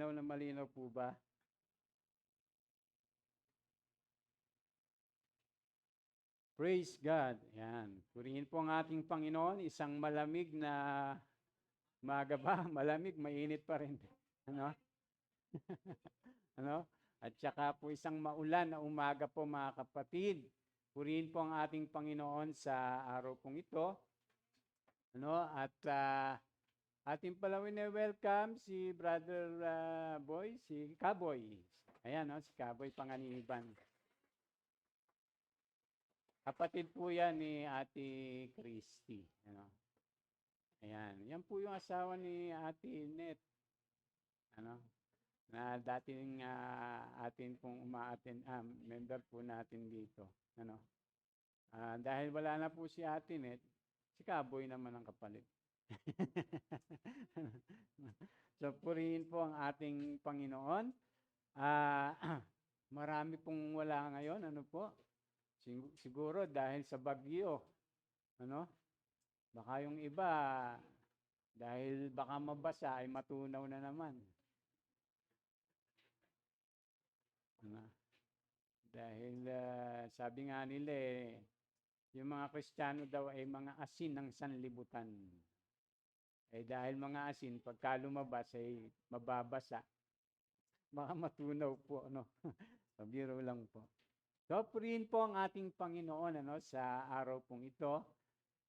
Malinaw na malinaw po ba? Praise God. Yan. Purihin po ang ating Panginoon. Isang malamig na umaga ba? Malamig, mainit pa rin. Ano? Ano? At saka po isang maulan na umaga po mga kapatid. Purihin po ang ating Panginoon sa araw pong ito. Ano? At ating pala welcome si Brother Boy, si Kaboy. Ayan, no? Si Kaboy Panganiban. Kapatid po yan ni Ate Christy. Ano? Ayan. Yan po yung asawa ni Ate Net. Ano? Na dating atin pong member po natin dito. Ano? Dahil wala na po si Ate Net, si Kaboy naman ang kapalit. So, purihin po ang ating Panginoon. Marami pong wala ngayon. Ano po? Siguro dahil sa bagyo. Ano? Baka yung iba, dahil baka mabasa ay matunaw na naman. Ano? Dahil sabi nga nila yung mga Kristiyano daw ay mga asin ng sanlibutan. Dahil mga asin, pagka lumabas ay mababasa. Baka matunaw po, ano? Biro lang po. So, purihin po ang ating Panginoon, ano, sa araw pong ito.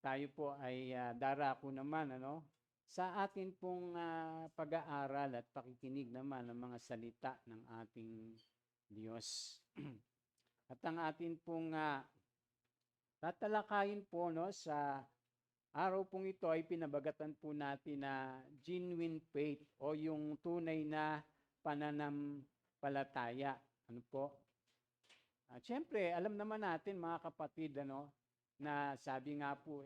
Tayo po ay darako naman, ano, sa atin pong pag-aaral at pakikinig naman ng mga salita ng ating Diyos. At ang atin pong tatalakayin po, no, sa araw pong ito ay pinabagatan po natin na genuine faith o yung tunay na pananampalataya. Ano po? Siyempre, alam naman natin mga kapatid, ano, na sabi nga po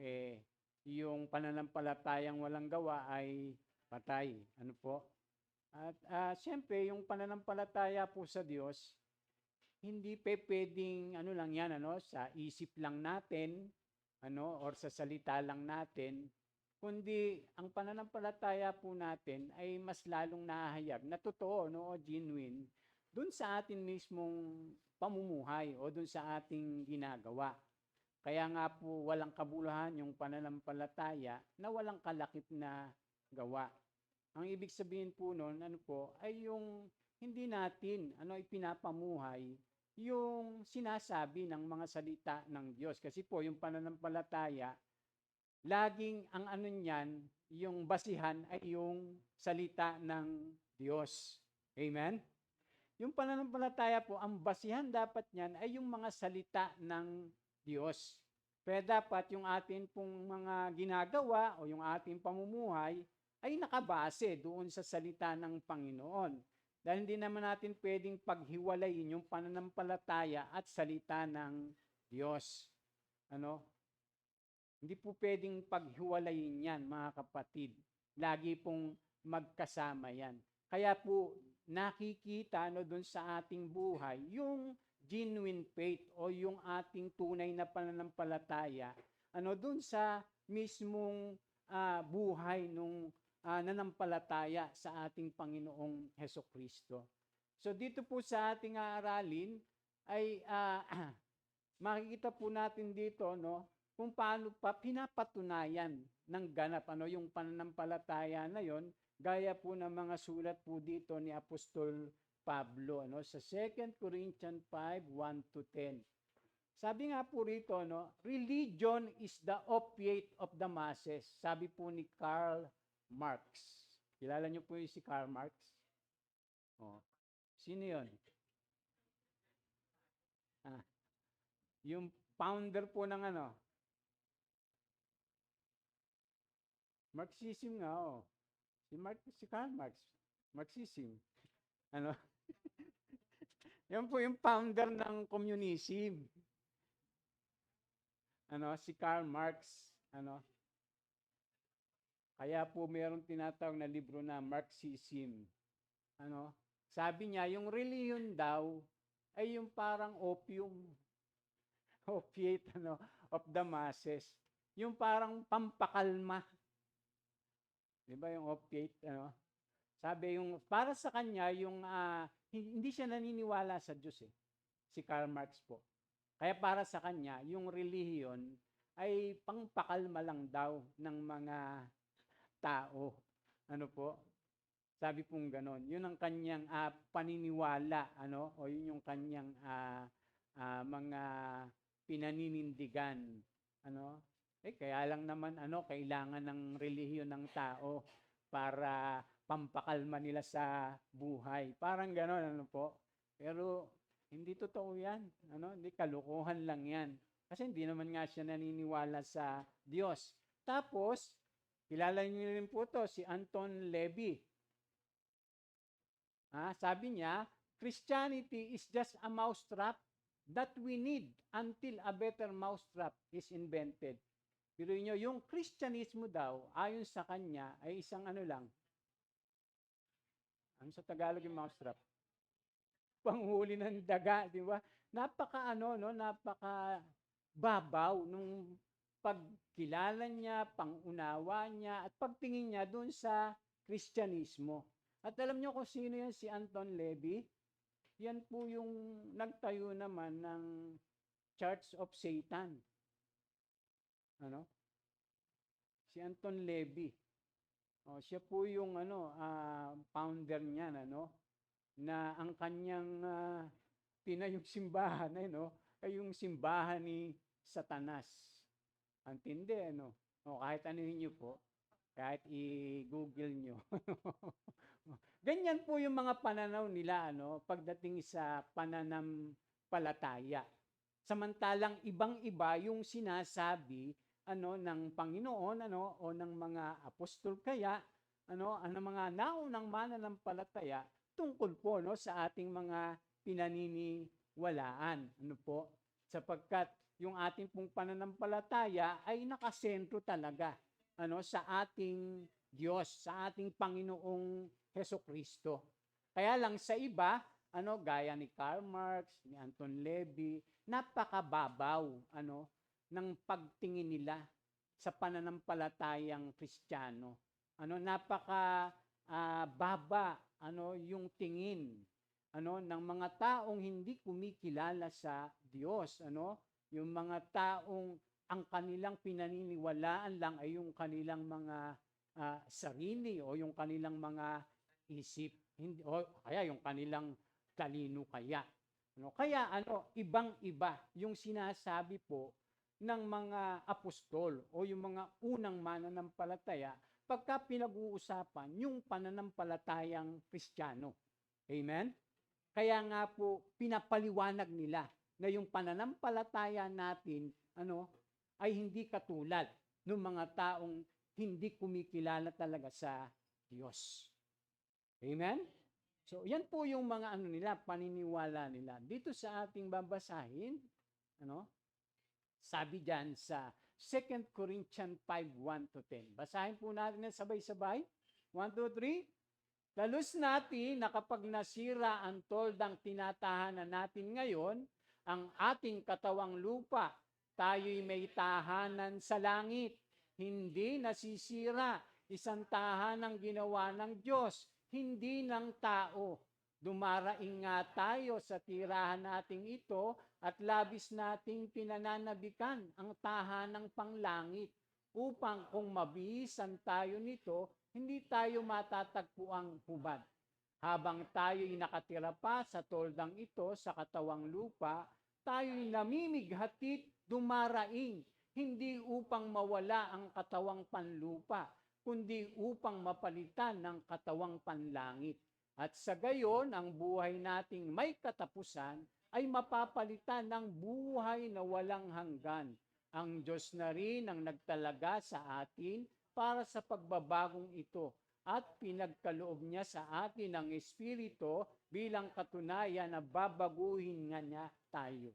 yung pananampalatayang walang gawa ay patay. Ano po? At siyempre, yung pananampalataya po sa Diyos, hindi pwedeng ano lang yan, ano, sa isip lang natin, ano, or sa salita lang natin, kundi ang pananampalataya po natin ay mas lalong nahahayag na totoo, no, o genuine, dun sa atin mismong pamumuhay o dun sa ating ginagawa. Kaya nga po walang kabuluhan yung pananampalataya na walang kalakip na gawa. Ang ibig sabihin po noon, ano po, ay yung hindi natin ipinapamuhay yung sinasabi ng mga salita ng Diyos. Kasi po yung pananampalataya, laging ang ano niyan, yung basihan ay yung salita ng Diyos. Amen? Yung pananampalataya po, ang basihan dapat niyan ay yung mga salita ng Diyos. Kaya dapat yung atin pong mga ginagawa o yung ating pamumuhay ay nakabase doon sa salita ng Panginoon. Dahil hindi naman natin pwedeng paghiwalayin yung pananampalataya at salita ng Diyos. Ano? Hindi po pwedeng paghiwalayin yan, mga kapatid. Lagi pong magkasama yan. Kaya po, nakikita doon sa ating buhay yung genuine faith o yung ating tunay na pananampalataya doon sa mismong buhay nung nanampalataya sa ating Panginoong Hesukristo. So dito po sa ating aaralin ay makikita po natin dito, no, kung paano pa pinapatunayan ng ganap yung pananampalataya na yon, gaya po ng mga sulat po dito ni Apostol Pablo sa 2 Corinthians 5:1-10. Sabi nga po rito, no, religion is the opiate of the masses. Sabi po ni Karl Marx. Kilala niyo po si Karl Marx? Oh. Sino 'yon? Yung founder po ng Marxism nga, oh. Si Karl Marx. Marxism. Ano? Yan po yung founder ng communism. Si Karl Marx. Kaya po mayroong tinatawag na libro na Marxism. Sabi niya, yung religion daw ay yung parang opium. Opiate, of the masses. Yung parang pampakalma. Di ba yung opiate, Sabi yung, para sa kanya, yung, hindi siya naniniwala sa Diyos eh. Si Karl Marx po. Kaya para sa kanya, yung relihiyon ay pangpakalma lang daw ng mga tao. Ano po? Sabi pong ganon. Yun ang kanyang paniniwala, ano? O yun yung kanyang mga pinaninindigan, ano? Kaya lang naman kailangan ng relihiyon ng tao para pampakalma nila sa buhay. Parang ganon, ano po? Pero hindi totoo 'yan, Hindi, kalukuhan lang 'yan. Kasi hindi naman nga siya naniniwala sa Diyos. Tapos, kilala niyo rin po 'to, si Anton Levy. Sabi niya, Christianity is just a mousetrap that we need until a better mousetrap is invented. Pero yung Kristyanismo daw, ayon sa kanya, ay isang lang. Ano sa Tagalog yung mousetrap? Panghuli ng daga, di ba? Napaka napaka babaw nung pagkilala niya, pangunawa niya, at pagtingin niya doon sa Kristyanismo. At alam niyo kung sino yan, si Anton Levy? Yan po yung nagtayo naman ng Church of Satan. Si Anton Levy. Siya po yung founder niyan, na ang kanyang tinayong simbahan ay yung simbahan ni Satanas. Antindi, kahit ano niyo po, kahit i-google nyo. Ganyan po yung mga pananaw nila, pagdating sa pananampalataya. Samantalang ibang-iba yung sinasabi ng Panginoon o ng mga apostol kaya ang mga naunang mananampalataya tungkol po sa ating mga pinaniniwalaan. Sapagkat yung ating pong pananampalataya ay nakasentro talaga sa ating Diyos, sa ating Panginoong Hesukristo. Kaya lang sa iba, gaya ni Karl Marx, ni Anton Levy, napakababaw ng pagtingin nila sa pananampalatayang Kristiyano. Napaka baba yung tingin ng mga taong hindi kumikilala sa Diyos, yung mga taong ang kanilang pinaniniwalaan lang ay yung kanilang mga sarili o yung kanilang mga isip, hindi, o kaya yung kanilang talino kaya. Kaya ibang-iba yung sinasabi po ng mga apostol o yung mga unang mananampalataya pagka pinag-uusapan yung pananampalatayang Kristiyano. Amen? Kaya nga po pinapaliwanag nila na yung pananampalataya natin ay hindi katulad ng mga taong hindi kumikilala talaga sa Diyos. Amen? So, yan po yung mga nila, paniniwala nila. Dito sa ating babasahin, sabi diyan sa 2 Corinthians 5:1-10. Basahin po natin na sabay-sabay. 1, 2, 3. Lalus natin na kapag nasira ang toldang tinatahanan natin ngayon, ang ating katawang lupa, tayo'y may tahanan sa langit. Hindi nasisira, isang tahanang ginawa ng Diyos, hindi ng tao. Dumaraing nga tayo sa tirahan nating ito at labis nating pinananabikan ang tahanang panglangit upang kung mabihisan tayo nito, hindi tayo matatagpuang hubad. Habang tayo'y nakatira pa sa toldang ito sa katawang lupa, tayo'y namimighatit dumaraing, hindi upang mawala ang katawang panlupa, kundi upang mapalitan ng katawang panlangit. At sa gayon, ang buhay nating may katapusan ay mapapalitan ng buhay na walang hanggan. Ang Diyos na rin ang nagtalaga sa atin para sa pagbabagong ito at pinagkaloob niya sa atin ang Espiritu bilang katunayan na babaguhin nga niya tayo.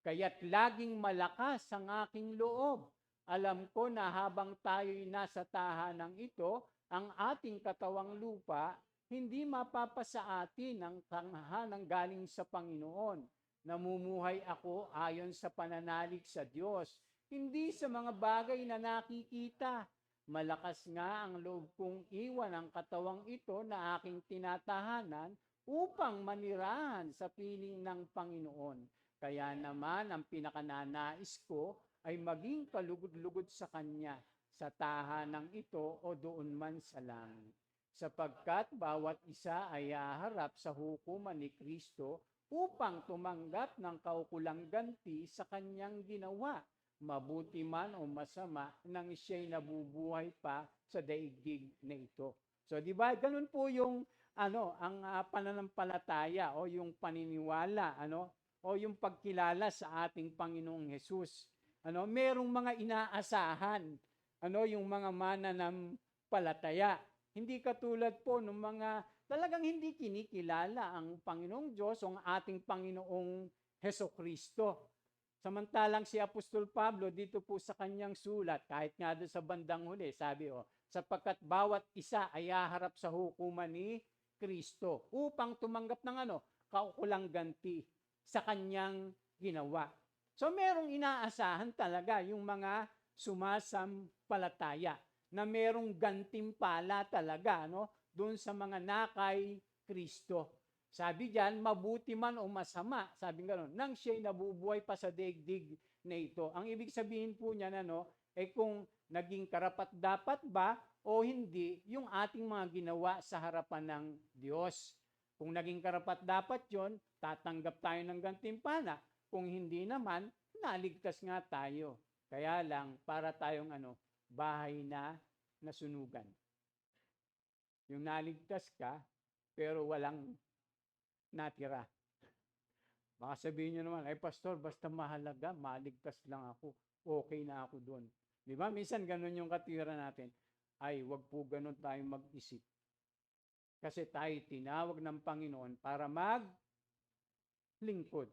Kaya't laging malakas ang aking loob. Alam ko na habang tayo'y nasa tahanang ito, ang ating katawang lupa, hindi mapapasa atin ang tahanan galing sa Panginoon. Namumuhay ako ayon sa pananalig sa Diyos, hindi sa mga bagay na nakikita. Malakas nga ang loob kong iwan ang katawang ito na aking tinatahanan upang manirahan sa piling ng Panginoon. Kaya naman ang pinakananais ko ay maging kalugod-lugod sa Kanya sa tahanang ito o doon man sa langit. Sapagkat bawat isa ay haharap sa hukuman ni Kristo upang tumanggap ng kaukulang ganti sa Kanyang ginawa, mabuti man o masama, nang siya'y nabubuhay pa sa daigdig na ito. So, di ba, ganun po yung ang pananampalataya o yung paniniwala, o yung pagkilala sa ating Panginoong Hesus. Merong mga inaasahan, yung mga mananampalataya. Hindi katulad po ng mga talagang hindi kinikilala ang Panginoong Diyos o ang ating Panginoong Hesukristo. Samantalang si Apostol Pablo dito po sa kanyang sulat, kahit nga doon sa bandang huli, sabi sapagkat bawat isa ay haharap sa hukuman ni Kristo upang tumanggap ng kaukulang ganti sa kanyang ginawa. So merong inaasahan talaga yung mga sumasampalataya na merong gantimpala talaga doon sa mga nakay Kristo. Sabi diyan, mabuti man o masama, sabi gano'n, nang siya'y nabubuhay pa sa daigdig na ito. Ang ibig sabihin po niya kung naging karapat-dapat ba o hindi yung ating mga ginawa sa harapan ng Diyos. Kung naging karapat-dapat yon, tatanggap tayo ng gantimpala. Kung hindi naman, naligtas nga tayo. Kaya lang, para tayong bahay na nasunugan. Yung naligtas ka, pero walang natira. Baka sabihin nyo naman, pastor, basta mahalaga, maligtas lang ako. Okay na ako doon. Di ba? Minsan ganun yung katira natin. Ay, wag po ganun tayong mag-isip. Kasi tayo tinawag ng Panginoon para maglingkod.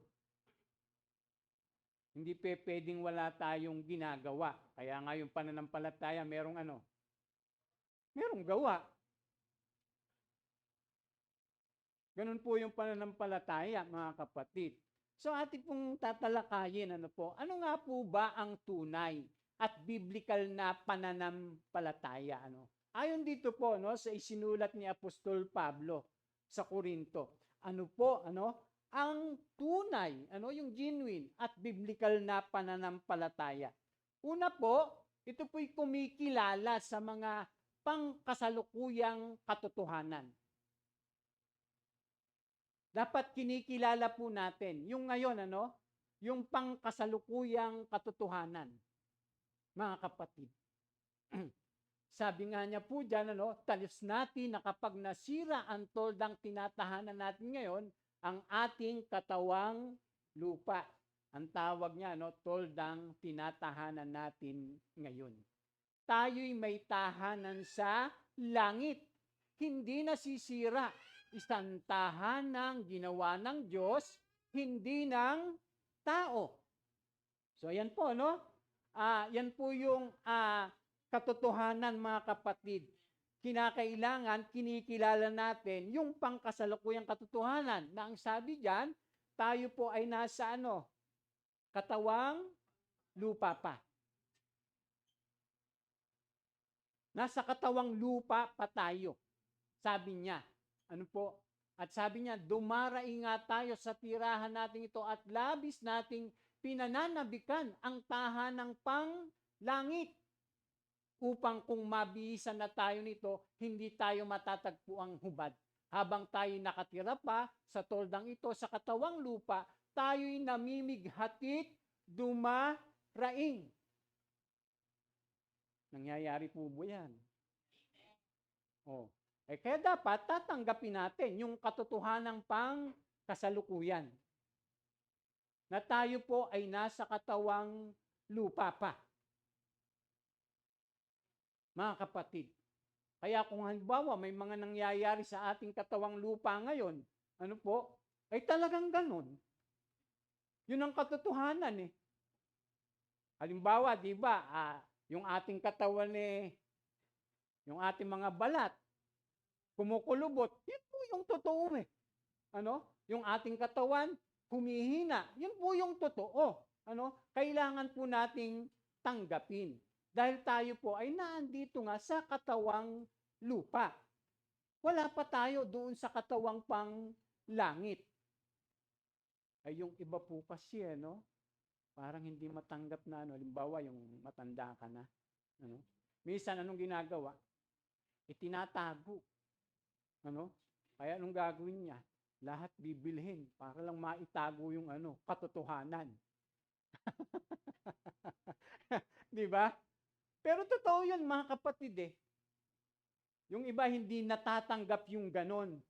Hindi pwedeng wala tayong ginagawa. Kaya nga yung pananampalataya, merong merong gawa. Ganun po yung pananampalataya, mga kapatid. So ating pong tatalakayin, ano nga po ba ang tunay at biblical na pananampalataya? Ayon dito po sa isinulat ni Apostol Pablo sa Korinto. Ang tunay, yung genuine at biblical na pananampalataya. Una po, ito po'y kumikilala sa mga pangkasalukuyang katotohanan. Dapat kinikilala po natin yung ngayon, yung pangkasalukuyang katotohanan, mga kapatid. Sabi nga niya po dyan, talis natin na kapag nasira ang toldang tinatahanan natin ngayon, ang ating katawang lupa. Ang tawag niya, toldang tinatahanan natin ngayon. Tayo'y may tahanan sa langit. Hindi nasisira. Isang tahanang ginawa ng Diyos, hindi ng tao. So, yan po, yan po yung katotohanan, mga kapatid. Kinakailangan, kinikilala natin yung pangkasalukuyang katotohanan na ang sabi diyan, tayo po ay nasa katawang lupa pa. Nasa katawang lupa pa tayo. Sabi niya. At sabi niya, dumaraing nga tayo sa tirahan natin ito at labis nating pinananabikan ang tahanang pang-langit upang kung mabihisan na tayo nito, hindi tayo matatagpo ang hubad. Habang tayo nakatira pa sa toldang ito sa katawang lupa, tayo'y namimighatit dumaraing. Nangyayari po ba yan? Kaya dapat tatanggapin natin yung katotohanan pang kasalukuyan. Na tayo po ay nasa katawang lupa pa. Mga kapatid. Kaya kung halimbawa may mga nangyayari sa ating katawang lupa ngayon, ay talagang ganun. Yun ang katotohanan Halimbawa, di ba, yung ating katawan yung ating mga balat, kumukulubot, yun po yung totoo Yung ating katawan, humihina, yun po yung totoo. Kailangan po nating tanggapin. Dahil tayo po ay naandito nga sa katawang lupa. Wala pa tayo doon sa katawang pang langit. Ay yung iba po kasi, parang hindi matanggap na, halimbawa yung matanda ka na, minsan anong ginagawa? Itinatago. Kaya anong gagawin niya? Lahat bibilhin para lang maitago yung katotohanan. Di ba? Pero totoo yun, mga kapatid eh. Yung iba hindi natatanggap yung ganon.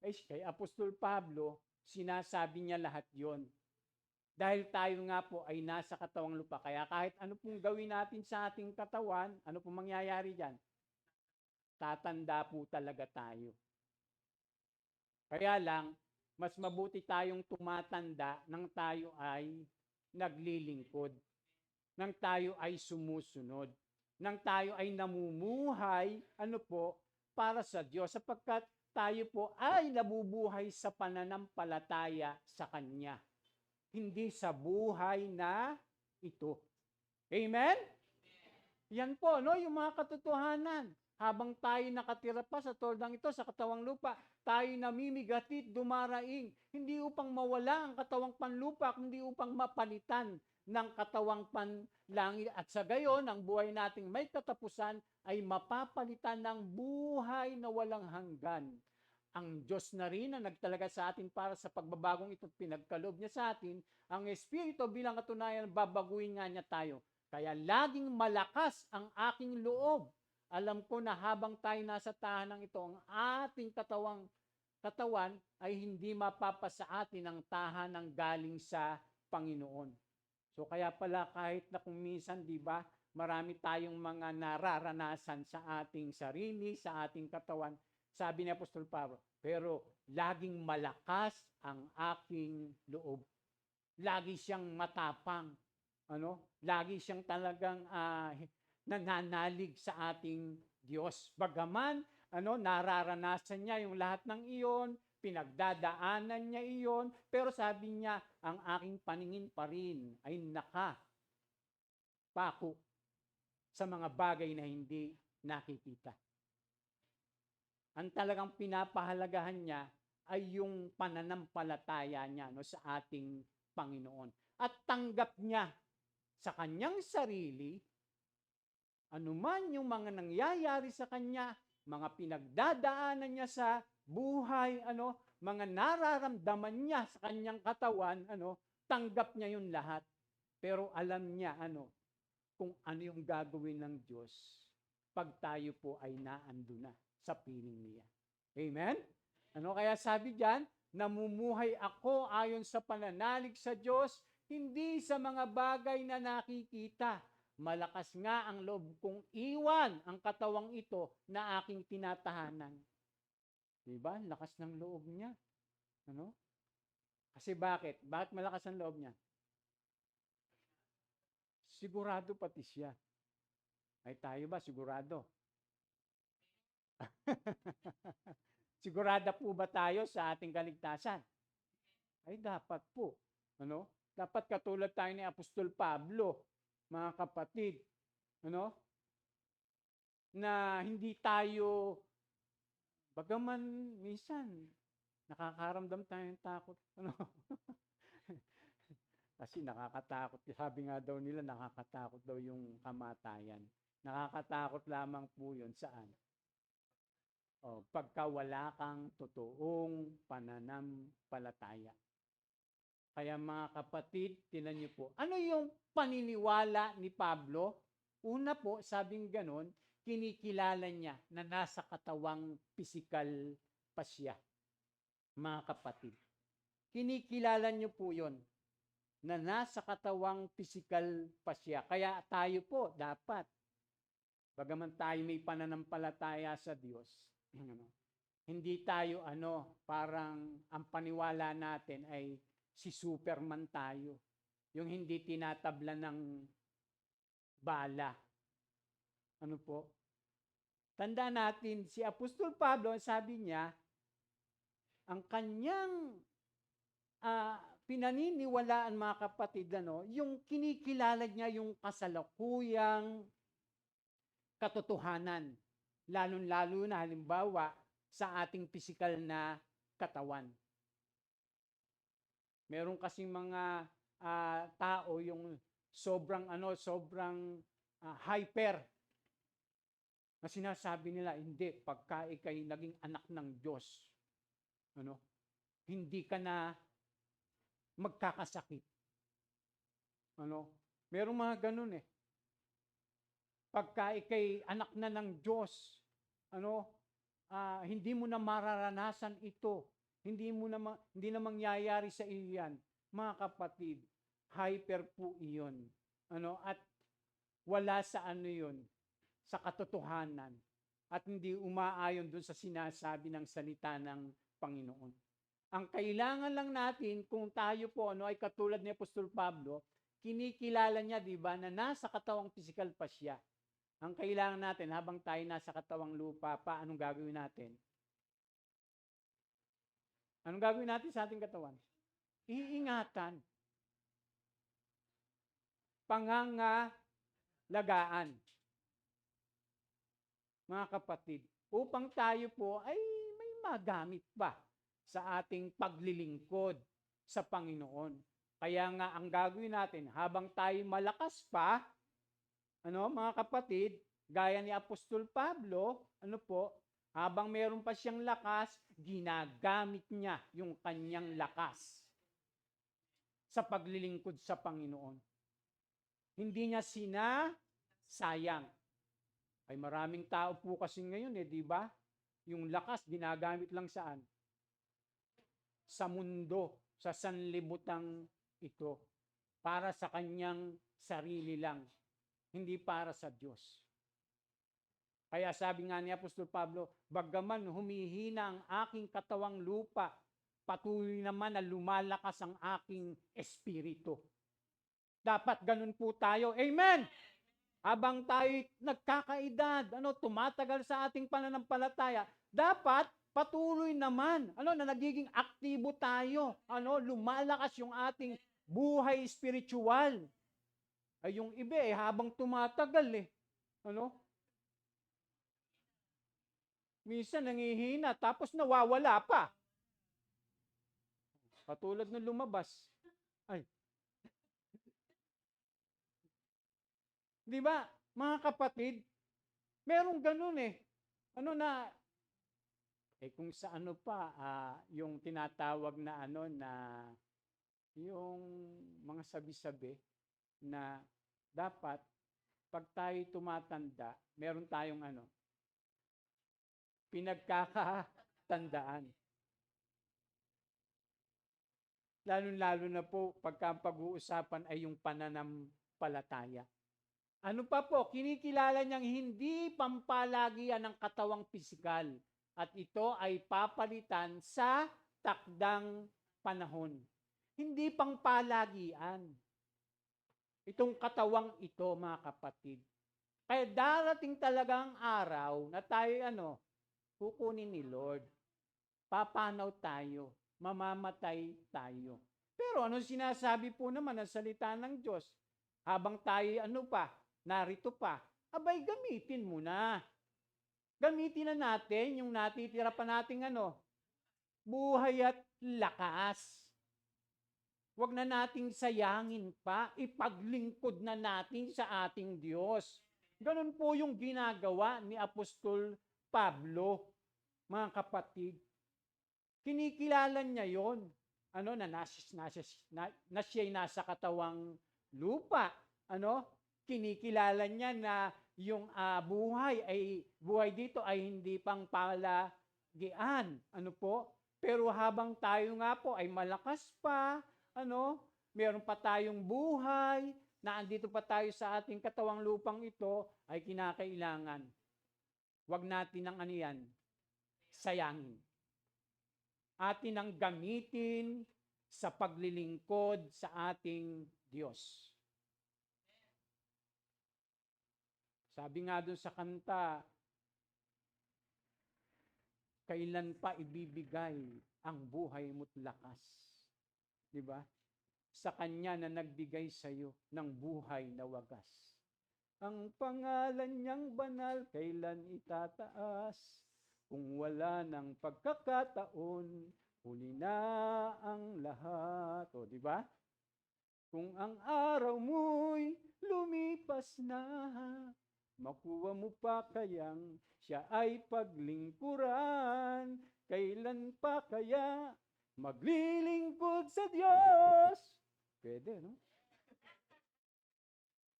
Kay Apostol Pablo, sinasabi niya lahat yon. Dahil tayo nga po ay nasa katawang lupa. Kaya kahit ano pong gawin natin sa ating katawan, ano pong mangyayari dyan? Tatanda po talaga tayo. Kaya lang, mas mabuti tayong tumatanda nang tayo ay naglilingkod, nang tayo ay sumusunod, nang tayo ay namumuhay, para sa Diyos, sapagkat tayo po ay nabubuhay sa pananampalataya sa Kanya, hindi sa buhay na ito. Amen? Yan po, yung mga katotohanan. Habang tayo nakatira pa sa toldang ito, sa katawang lupa, tayo namimigatit, dumaraing, hindi upang mawala ang katawang panlupa, kundi upang mapalitan ng katawang panlangit. At sa gayon, ang buhay nating may katapusan ay mapapalitan ng buhay na walang hanggan. Ang Diyos na rin na nagtalaga sa atin para sa pagbabagong ito, pinagkaloob niya sa atin, ang Espiritu bilang katunayan, babaguhin nga niya tayo. Kaya laging malakas ang aking loob. Alam ko na habang tayo nasa tahanan ito, ang ating katawan ay hindi mapapasa atin ang tahanan galing sa Panginoon. So kaya pala kahit na kung minsan, di ba, marami tayong mga nararanasan sa ating sarili, sa ating katawan, sabi ni Apostol Pablo, pero laging malakas ang aking loob. Lagi siyang matapang. Lagi siyang talagang nananalig sa ating Diyos. Bagaman, nararanasan niya yung lahat ng iyon, pinagdadaanan niya iyon, pero sabi niya, ang aking paningin pa rin ay nakapako sa mga bagay na hindi nakikita. Ang talagang pinapahalagahan niya ay yung pananampalataya niya sa ating Panginoon. At tanggap niya sa kanyang sarili anuman yung mga nangyayari sa kanya, mga pinagdadaanan niya sa buhay, mga nararamdaman niya sa kanyang katawan, tanggap niya yun lahat. Pero alam niya, kung ano yung gagawin ng Diyos pag tayo po ay naando na sa piling niya. Amen? Kaya sabi diyan, namumuhay ako ayon sa pananalig sa Diyos, hindi sa mga bagay na nakikita. Malakas nga ang loob kong iwan ang katawang ito na aking tinatahanan. Diba? Lakas ng loob niya. Kasi bakit? Bakit malakas ang loob niya? Sigurado pati siya. Ay tayo ba sigurado? Sigurado po ba tayo sa ating kaligtasan? Ay dapat po. Dapat katulad tayo ni Apostol Pablo, mga kapatid, na hindi tayo, bagaman minsan, nakakaramdam tayo ng takot. Kasi nakakatakot. Sabi nga daw nila, nakakatakot daw yung kamatayan. Nakakatakot lamang po yun saan? Pagka wala kang totoong pananampalataya. Kaya mga kapatid, tinan niyo po, ano yung paniniwala ni Pablo? Una po, sabing ganon, kinikilala niya na nasa katawang pisikal pa siya. Mga kapatid, kinikilala niyo po yon na nasa katawang pisikal pa siya. Kaya tayo po dapat, bagaman tayo may pananampalataya sa Diyos, hindi tayo parang ang paniwala natin ay si Superman tayo. Yung hindi tinatabla ng bala. Tanda natin, si Apostol Pablo, sabi niya, ang kanyang pinaniniwalaan, mga kapatid, yung kinikilala niya yung kasalukuyang katotohanan. Lalong-lalo na halimbawa sa ating pisikal na katawan. Meron kasing mga tao yung sobrang hyper na sinasabi nila, hindi, pagka ikay naging anak ng Diyos, hindi ka na magkakasakit. Merong mga ganun eh. Pagka ikay anak na ng Diyos, hindi mo na mararanasan ito. Hindi na mangyayari sa iyo yan. Mga kapatid, hyper po iyon. At wala sa yun, sa katotohanan. At hindi umaayon dun sa sinasabi ng salita ng Panginoon. Ang kailangan lang natin, kung tayo po ay katulad ni Apostol Pablo, kinikilala niya, di ba, na nasa katawang pisikal pa siya. Ang kailangan natin, habang tayo nasa katawang lupa pa, anong gagawin natin? Anong gagawin natin sa ating katawan? Iingatan. Pangangalagaan. Mga kapatid, upang tayo po ay may magamit pa sa ating paglilingkod sa Panginoon. Kaya nga ang gagawin natin, habang tayo malakas pa, mga kapatid, gaya ni Apostol Pablo, habang meron pa siyang lakas, ginagamit niya yung kanyang lakas sa paglilingkod sa Panginoon. Hindi niya sinasayang. Ay maraming tao po kasi ngayon di ba? Yung lakas ginagamit lang saan? Sa mundo, sa sanlibutan ito, para sa kanyang sarili lang. Hindi para sa Diyos. Kaya sabi nga ni Apostol Pablo, bagaman humihina ang aking katawang lupa, patuloy naman na lumalakas ang aking espiritu. Dapat ganun po tayo. Amen! Habang tayo nagkakaedad, tumatagal sa ating pananampalataya, dapat patuloy naman, na nagiging aktibo tayo, lumalakas yung ating buhay spiritual. Ay yung iba habang tumatagal minsan nangihina tapos nawawala pa. Katulad ng lumabas. Ay. Di ba, mga kapatid, merong ganun kung sa yung tinatawag na na yung mga sabi-sabi na dapat pag tayo tumatanda, meron tayong pinagkakatandaan. Lalo-lalo na po pagka pag-uusapan ay yung pananampalataya. Ano pa po, kinikilala niyang hindi pampalagian ng katawang pisikal at ito ay papalitan sa takdang panahon. Hindi pangpalagian. Itong katawang ito, mga kapatid. Kaya darating talagang araw na tayo kukunin ni Lord. Papanaw tayo. Mamamatay tayo. Pero anong sinasabi po naman ng salita ng Diyos? Habang tayo narito pa, abay gamitin mo na. Gamitin na natin yung natitira pa nating buhay at lakas. Huwag na nating sayangin pa, ipaglingkod na natin sa ating Diyos. Ganun po yung ginagawa ni Apostol Pablo, mga kapatid. Kinikilala niya yon, na siya'y nasa katawang lupa. Kinikilala niya na yung buhay dito ay hindi pang palagian. Pero habang tayo nga po ay malakas pa, meron pa tayong buhay, na andito pa tayo sa ating katawang lupang ito, ay kinakailangan. Huwag natin ang sayangin. Atin ang gamitin sa paglilingkod sa ating Diyos. Sabi nga doon sa kanta, kailan pa ibibigay ang buhay mo't lakas? Di ba? sa Kanya na nagbigay sa iyo ng buhay na wagas. Ang pangalan niyang banal, kailan itataas? Kung wala ng pagkakataon, huli na ang lahat. O, di ba? Kung ang araw mo'y lumipas na, makuha mo pa kayang siya ay paglingkuran? Kailan pa kaya maglilingkod sa Diyos? Pwede, no?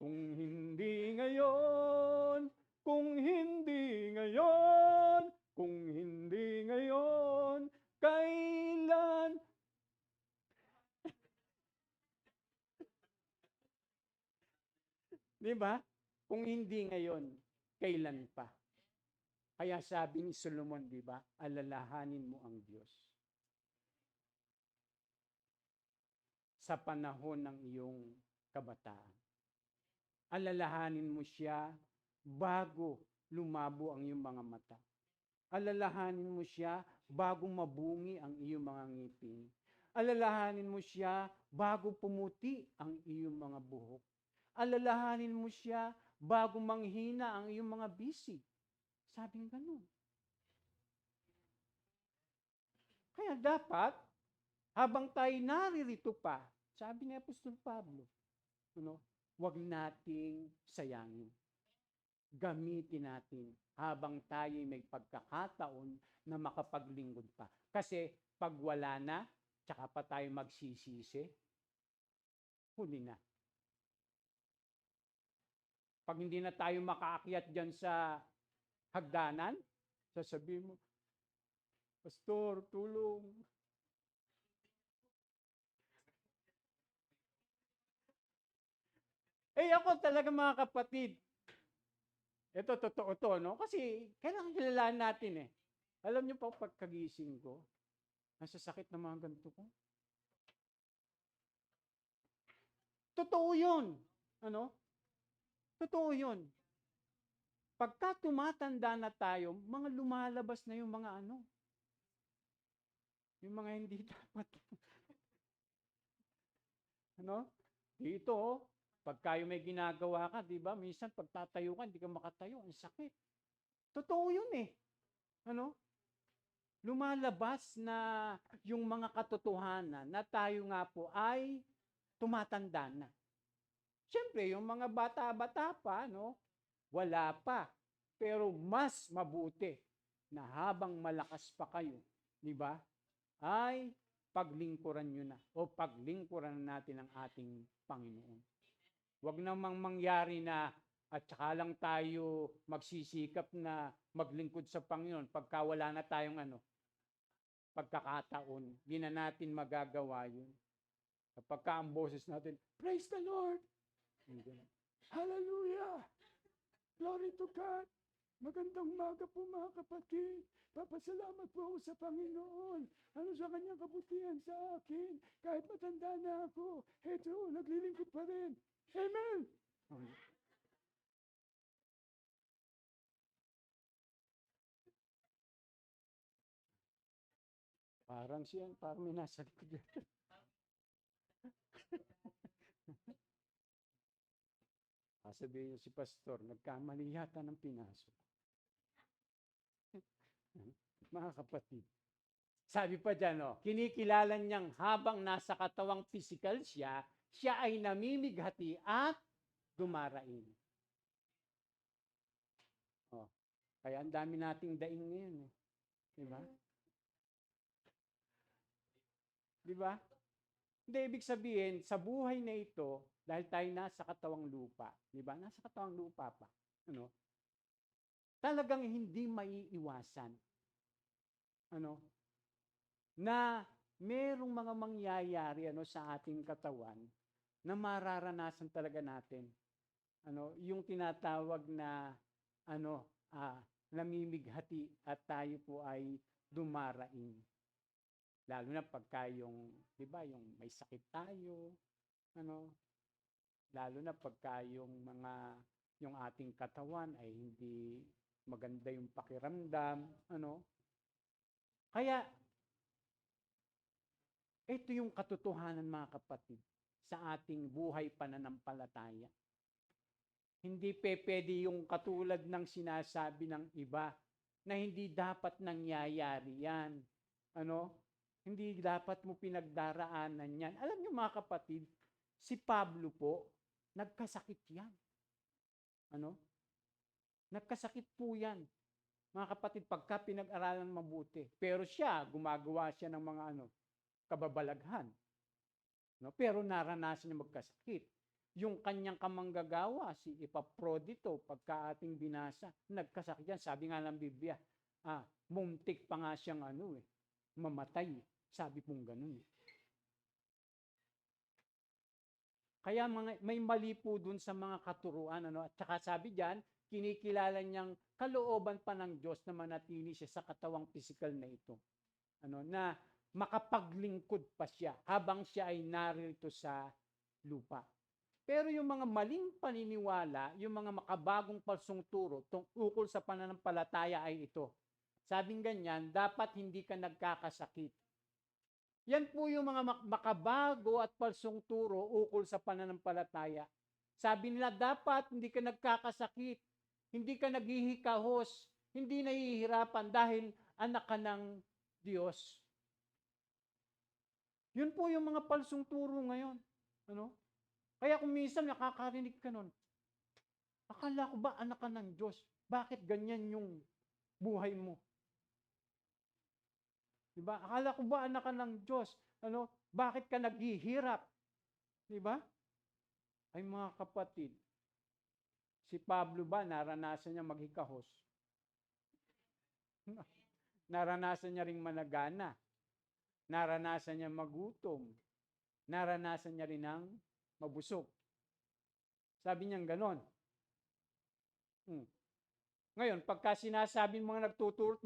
Kung hindi ngayon, kung hindi ngayon, kung hindi ngayon, kailan? Di ba? Kung hindi ngayon, kailan pa? Kaya sabi ni Solomon, di ba? Alalahanin mo ang Diyos sa panahon ng iyong kabataan. Alalahanin mo siya bago lumabo ang iyong mga mata. Alalahanin mo siya bago mabungi ang iyong mga ngipin. Alalahanin mo siya bago pumuti ang iyong mga buhok. Alalahanin mo siya bago manghina ang iyong mga bisig. Sabing ganun. Kaya dapat, habang tayo naririto pa, sabi ni Apostol Pablo, huwag nating sayangin. Gamitin natin habang tayo may pagkakataon na makapaglingkod pa. Kasi pag wala na, tsaka pa tayo magsisisi, huli na. Pag hindi na tayo makaakyat dyan sa hagdanan, sasabihin mo, Pastor, tulong. Ako talaga mga kapatid, ito totoo to, no? Kasi kailangan kilalaan natin eh. Alam niyo pa, pagkagising ko, nasasakit na mga ganito ko. Totoo yun. Totoo yun. Pagka tumatanda na tayo, mga lumalabas na yung mga yung mga hindi dapat. Dito, pag kayo may ginagawa ka, di ba? Minsan pagtatayo ka, hindi ka makatayo, ang sakit. Totoo yun eh. Lumalabas na yung mga katotohanan na tayo nga po ay tumatanda na. Siyempre, yung mga bata-bata pa, wala pa. Pero mas mabuti na habang malakas pa kayo, di ba? Ay paglingkuran nyo na o paglingkuran natin ang ating Panginoon. Huwag namang mangyari na at saka lang tayo magsisikap na maglingkod sa Panginoon pagka wala na tayong pagkakataon. Hindi na natin magagawa yun. Kapag ang boses natin, praise the Lord! Hallelujah! Glory to God! Magandang umaga po mga kapatid. Papasalamat po ako sa Panginoon. Sa kanyang kabutihan sa akin. Kahit matanda na ako, eto, naglilingkod pa rin. Amen! Parang may nasa likod. Sabihin niyo si Pastor, nagkamali yata ng pinasok. Mga kapatid, sabi pa dyan, kinikilala niyang habang nasa katawang physical siya ay namimighati at dumarain. Kaya ang dami nating daing ngayon. Diba? Diba? Hindi, ibig sabihin, sa buhay na ito, dahil tayo nasa katawang lupa, diba? Nasa katawang lupa pa. Talagang hindi maiiwasan. Na merong mga mangyayari sa ating katawan na mararanasan talaga natin. Yung tinatawag na namimighati at tayo po ay dumarain. Lalo na pagka yung, di ba, yung may sakit tayo, lalo na pagka yung ating katawan ay hindi maganda yung pakiramdam, Kaya, ito yung katotohanan mga kapatid. sa ating buhay pananampalataya. Hindi pwede yung katulad ng sinasabi ng iba na hindi dapat nangyayari yan. Ano? Hindi dapat mo pinagdaraanan yan. Alam niyo mga kapatid, si Pablo po, nagkasakit yan. Ano? Nagkasakit po yan. Mga kapatid, pagka pinag-aralan mabuti. Pero siya, gumagawa siya ng mga kababalaghan. No? Pero naranasan niya magkasakit. Yung kanyang kamanggagawa, si Epaprodito, pagka ating binasa, nagkasakit yan. Sabi nga ng Biblia, muntik pa nga siyang mamatay. Sabi pong ganun. Kaya may mali po dun sa mga katuruan. At saka sabi diyan, kinikilala niyang kalooban pa ng Diyos na manatili siya sa katawang pisikal na ito. Na makapaglingkod pa siya habang siya ay narito sa lupa. Pero yung mga maling paniniwala, yung mga makabagong palsong turo tungkol sa pananampalataya ay ito. Sabing ganyan, dapat hindi ka nagkakasakit. Yan po yung mga makabago at palsong turo ukol sa pananampalataya. Sabi nila, dapat hindi ka nagkakasakit, hindi ka naghihikahos, hindi nahihirapan dahil anak ka ng Diyos. Yun po yung mga palsong turo ngayon. Kaya kung minsan nakakarinig ka nun, akala ko ba anak ka ng Diyos? Bakit ganyan yung buhay mo? Diba? Akala ko ba anak ka ng Diyos? Bakit ka naghihirap? Diba? Ay mga kapatid, si Pablo ba naranasan niya maghikahos? Naranasan niya ring managana. Naranasan niya magutom. Naranasan niya rin ang mabusog. Sabi niya ganon. Ngayon, pagka sinasabing mga nagtuturo at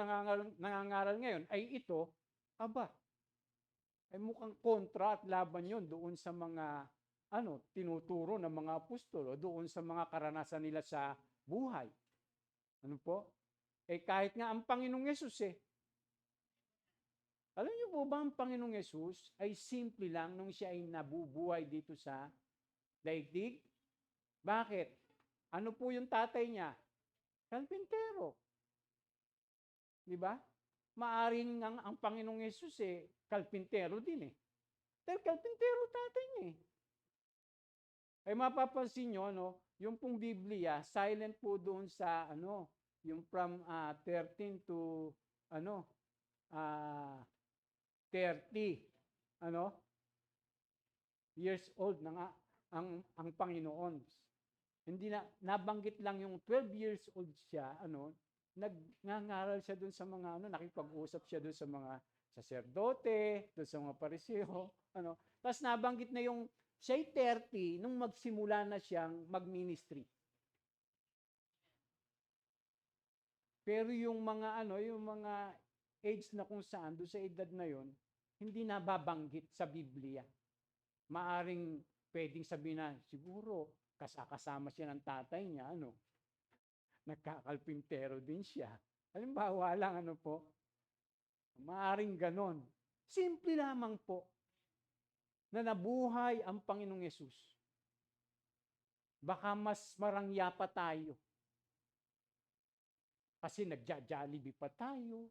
nangangaral ngayon, ay ito, ay mukhang kontra at laban yon doon sa mga tinuturo ng mga apostol o doon sa mga karanasan nila sa buhay. Ano po? Kahit nga ang Panginoong Yesus alam niyo po ba ang Panginoong Yesus ay simple lang nung siya ay nabubuhay dito sa daigdig? Bakit? Ano po yung tatay niya? Kalpintero. Di ba? Maaring ang Panginoong Yesus kalpintero din Dahil kalpintero tatay niya Ay mapapansin niyo, yung pong Biblia, silent po doon sa, yung from 13 to, 30, years old na nga ang Panginoon. Hindi nabanggit lang yung 12 years old siya, nagngangaral siya doon sa mga, nakipag-usap siya doon sa mga saserdote, doon sa mga pariseo, Tapos nabanggit na yung siya'y 30 nung magsimula na siyang mag-ministry. Pero yung mga yung mga age na kung saan doon sa edad na yon, hindi nababanggit sa Biblia. Maaring pwedeng sabihin na siguro kasama siya ng tatay niya, nagkakalpintero din siya. Halimbawa lang po. Maaring ganon. Simple lamang po na nabuhay ang Panginoong Yesus. Baka mas marangya pa tayo. Kasi nagja-Jollibee pa tayo.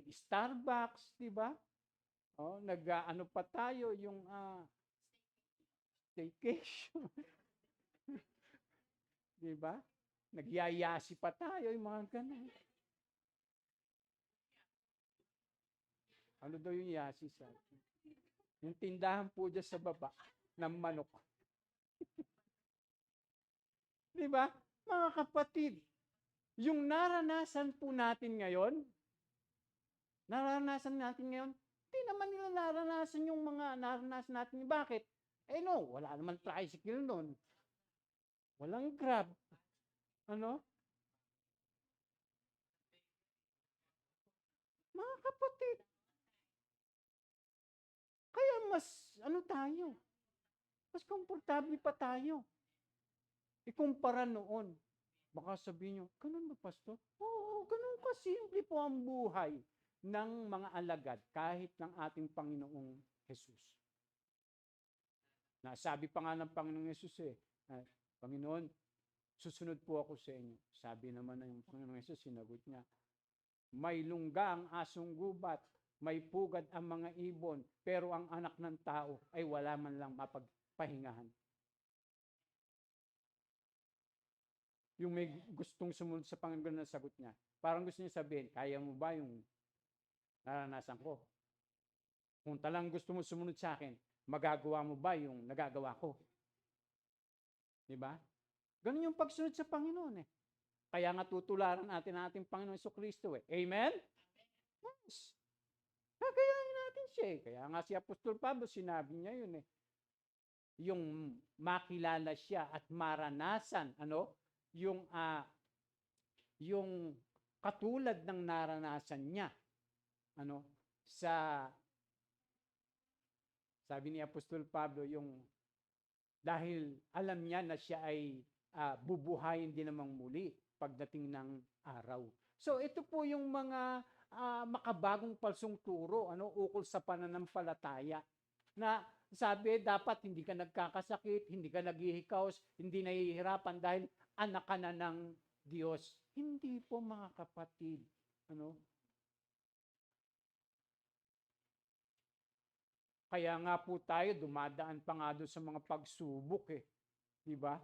Starbucks, di ba? Pa tayo yung staycation. Di ba? Nagyayasi pa tayo yung mga ganun. Ano daw yung yasi sa yung tindahan po dyan sa baba ng manok. Di ba? Mga kapatid, yung naranasan po natin ngayon, hindi naman nila naranasan yung mga naranasan natin. Bakit? Wala naman tricycle nun. Walang Grab. Mga kapatid, kaya mas, tayo? Mas komportable pa tayo. Ikumpara noon. Baka sabihin nyo, ganun ba, Pastor? Oo, ganun kasimple po ang buhay. ng mga alagad kahit ng ating Panginoong Jesus. Nasabi pa nga ng Panginoong Jesus Panginoon, susunod po ako sa inyo. Sabi naman ng Panginoong Jesus, sinagot niya, may lungga ang asong gubat, may pugad ang mga ibon, pero ang anak ng tao ay wala man lang mapagpahingahan. Yung may gustong sumunod sa Panginoon na sagot niya, parang gusto niya sabihin, kaya mo ba yung naranasan ko? Kung talang gusto mo sumunod sa akin, magagawa mo ba yung nagagawa ko? Di ba? Ganun yung pagsunod sa Panginoon Kaya nga tutularan natin ang ating Panginoon Jesucristo Amen? Yes. Kakayanin natin siya Kaya nga si Apostol Pablo, sinabi niya yun Yung makilala siya at maranasan, yung katulad ng naranasan niya, sabi ni Apostol Pablo, dahil alam niya na siya ay bubuhayin din namang muli pagdating ng araw. So ito po yung mga makabagong palsong turo ukol sa pananampalataya na sabi dapat hindi ka nagkakasakit, hindi ka naghihikaos, hindi nahihirapan dahil anak ka na ng Diyos. Hindi po mga kapatid. Kaya nga po tayo dumadaan pa nga doon sa mga pagsubok Di ba?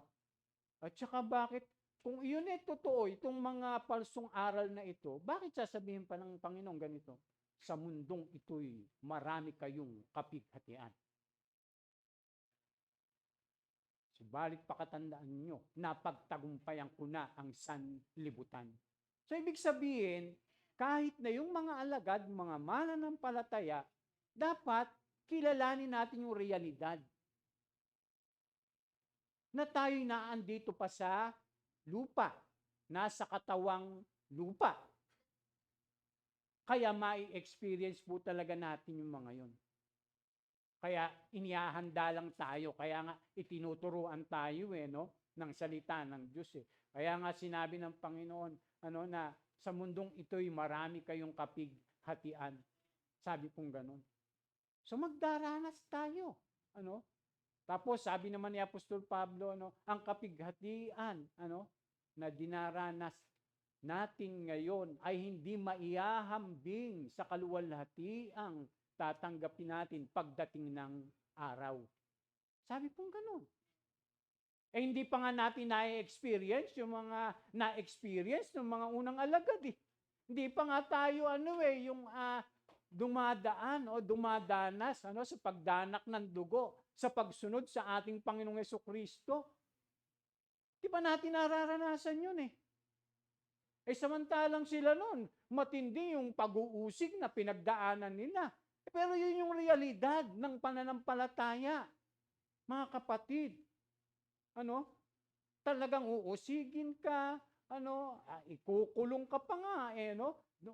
At saka bakit, kung iyon totoo, itong mga palsong aral na ito, bakit sasabihin pa ng Panginoon ganito? Sa mundong ito'y marami kayong kapighatian. Subalit pakatandaan nyo, napagtagumpayan ko na ang sanlibutan. So ibig sabihin, kahit na yung mga alagad, mga mananampalataya, dapat kilalanin natin yung realidad. Na tayo'y naandito pa sa lupa, nasa katawang lupa. Kaya mai-experience po talaga natin yung mga yon. Kaya inihahanda lang tayo, kaya nga itinuturuan tayo ng salita ng Diyos Kaya nga sinabi ng Panginoon na sa mundong ito'y marami kayong kapighatian. Sabi pong ganun. So magdaranas tayo. Tapos sabi naman ni Apostol Pablo, ang kapighatian na dinaranas natin ngayon ay hindi maihahambing sa kaluwalhatiang tatanggapin natin pagdating ng araw. Sabi pong ganun. Hindi pa nga natin na-experience yung mga na-experience ng mga unang alagad Hindi pa nga tayo yung dumadaan o dumadanas sa pagdanak ng dugo, sa pagsunod sa ating Panginoong Jesucristo. Di ba natin nararanasan yun samantalang sila noon, matindi yung pag-uusig na pinagdaanan nila. Pero yun yung realidad ng pananampalataya. Mga kapatid, talagang uusigin ka, ikukulong ka pa nga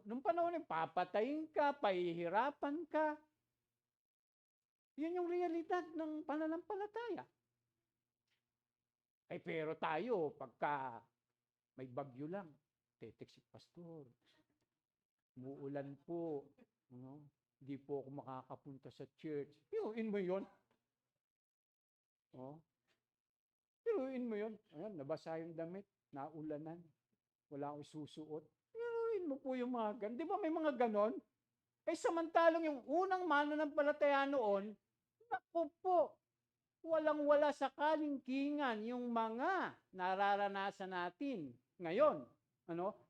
Nung panahon papatayin ka, pahihirapan ka. Yun yung realidad ng pananampalataya. Pero tayo, pagka may bagyo lang, text si pastor, umuulan po, hindi po ako makakapunta sa church. Piruin mo yun. Piruin mo yun. Ayan, nabasa yung damit, naulanan, wala akong susuot. Piruin mo po yung mga ganon. Di ba may mga ganon? Samantalang yung unang mananampalataya noon, naku po, walang-wala sa kalingkingan yung mga nararanasan natin ngayon,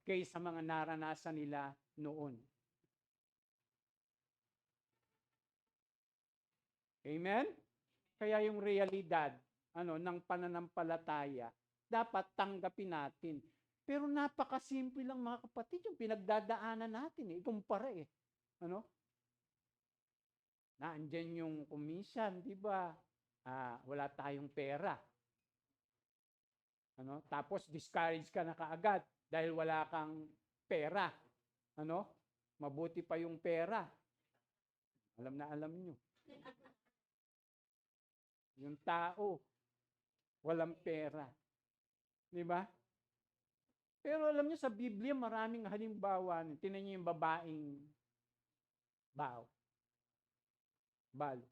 kaysa mga naranasan nila noon. Amen? Kaya yung realidad ng pananampalataya, dapat tanggapin natin. Pero napakasimple lang mga kapatid, yung pinagdadaanan natin ikumpara Naandyan yung kuminsan, di ba? Wala tayong pera. Tapos discourage ka na kaagad dahil wala kang pera. Mabuti pa yung pera. Alam na alam nyo. Yung tao, walang pera. Di ba? Pero alam niyo sa Biblia, maraming halimbawa. Tingnan niyo yung babaeng Bao. Balo.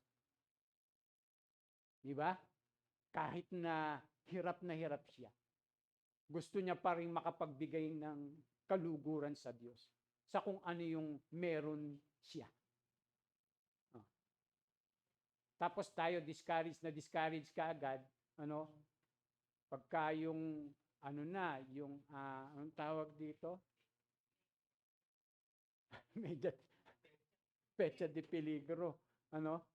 Di ba? Kahit na hirap siya, gusto niya pa rin makapagbigay ng kaluguran sa Diyos sa kung ano yung meron siya. Oh. Tapos tayo discourage ka agad, ano? Pagka yung yung anong tawag dito? Medyo pecha de peligro, ano?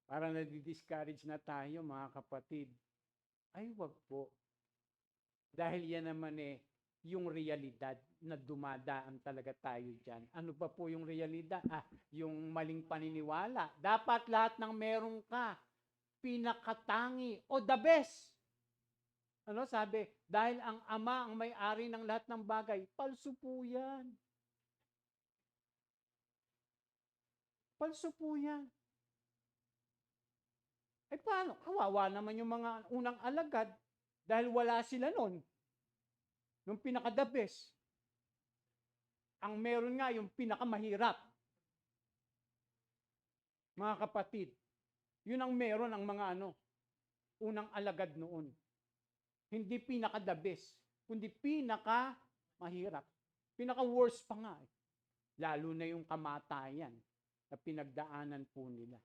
Para nadi-discourage na tayo, mga kapatid. Ay, wag po. Dahil yan naman yung realidad na dumadaan talaga tayo dyan. Ano ba po yung realidad? Yung maling paniniwala. Dapat lahat ng meron ka, pinakatangi o the best. Ano sabi? Dahil ang Ama ang may-ari ng lahat ng bagay. Palso po yan. Palso po yan. Paano? Kawawa naman yung mga unang alagad dahil wala sila nun. Nung pinaka-the best. Ang meron nga yung pinakamahirap. Mga kapatid, yun ang meron ang mga unang alagad noon. Hindi pinaka-the best, kundi pinaka-mahirap. Pinaka-worst pa nga. Lalo na yung kamatayan na pinagdaanan po nila.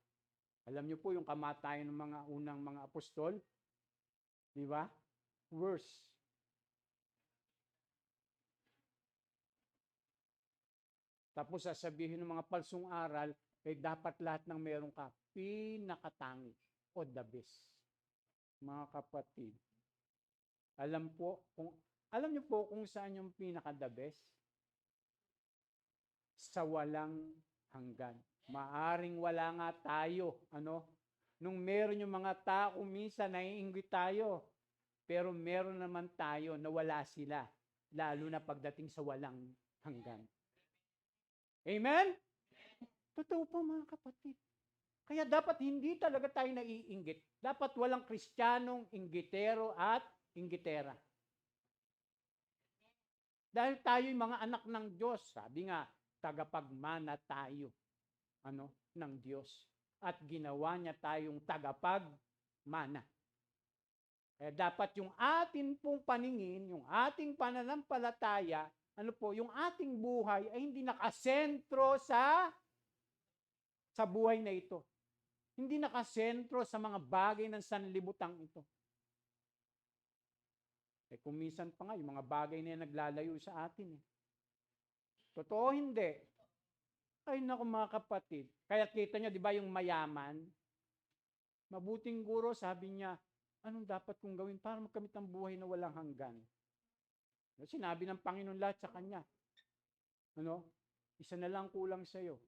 Alam niyo po yung kamatayan ng mga unang mga apostol? Di ba? Worse. Tapos sasabihin ng mga palsong aral, dapat lahat ng meron ka, pinakatangi o the best. Mga kapatid, alam niyo po kung saan yung pinaka-the best? Sa walang hanggan. Maaring wala nga tayo, nung meron yung mga tao, minsan naiinggit tayo, pero meron naman tayo na wala sila, lalo na pagdating sa walang hanggan. Amen? Totoo po, mga kapatid. Kaya dapat hindi talaga tayo naiinggit. Dapat walang Kristiyanong inggitero at inggitera. Dahil tayo'y mga anak ng Diyos, sabi nga, tagapagmana tayo ng Diyos. At ginawa niya tayong tagapagmana. Kaya dapat yung atin pong paningin, yung ating pananampalataya, yung ating buhay ay hindi nakasentro sa buhay na ito. Hindi nakasentro sa mga bagay ng sanlibutang ito. Kung minsan pa nga, yung mga bagay na yan naglalayo sa atin. Totoo, hindi. Ay, naku mga kapatid. Kaya kita nyo, di ba yung mayaman? Mabuting guro, sabi niya, anong dapat kong gawin para makamit ang buhay na walang hanggan? Sinabi ng Panginoon lahat sa kanya. Isa na lang kulang sa'yo.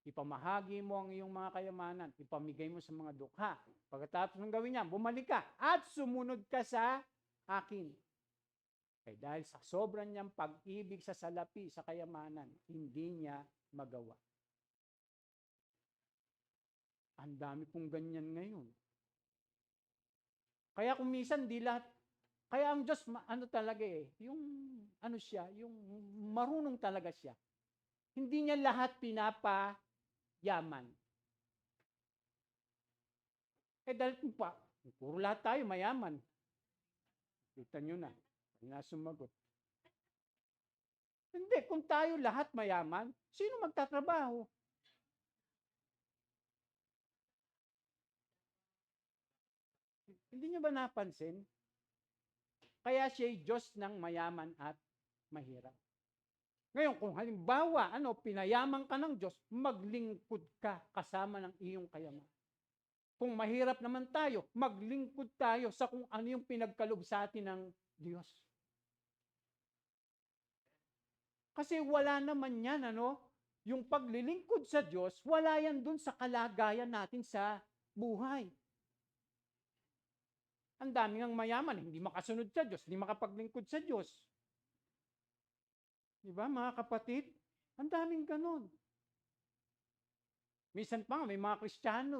Ipamahagi mo ang iyong mga kayamanan. Ipamigay mo sa mga dukha. Pagkatapos ng gawin niya, bumalik ka at sumunod ka sa akin. Kaya dahil sa sobrang niyang pag-ibig sa salapi, sa kayamanan, hindi niya magawa. Ang dami pong ganyan ngayon. Kaya kung minsan di lahat, kaya ang Diyos, talaga yung yung marunong talaga siya. Hindi niya lahat pinapayaman. Dahil puro lahat tayo mayaman. Kita nyo na, sumagot. Hindi, kung tayo lahat mayaman, sino magtatrabaho? Hindi niyo ba napansin? Kaya siya'y Diyos ng mayaman at mahirap. Ngayon, kung halimbawa, pinayaman ka ng Diyos, maglingkod ka kasama ng iyong kayamanan. Kung mahirap naman tayo, maglingkod tayo sa kung ano yung pinagkaloob sa atin ng Diyos. Kasi wala naman yan, yung paglilingkod sa Diyos, wala yan dun sa kalagayan natin sa buhay. Ang dami ng mayaman, hindi makasunod sa Diyos, hindi makapaglingkod sa Diyos. Di ba, mga kapatid? Ang daming ganun. Minsan pa nga, may mga Kristiyano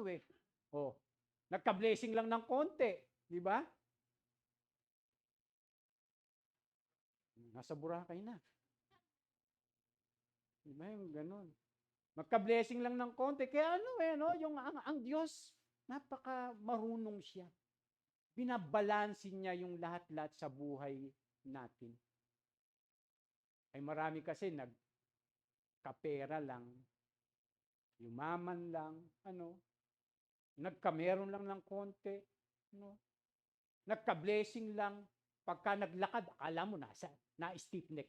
nagka-blessing lang ng konti. Di ba? Nasa Boracay na. Di ba yung ganun? Magka-blessing lang ng konti. Kaya no, ang Diyos, napaka marunong siya. Binabalansin niya yung lahat-lahat sa buhay natin. Ay marami kasi nagkapera lang, yumaman lang, nagkameron lang ng konti, nagka-blessing lang, pagka naglakad, akala mo na-stiff neck.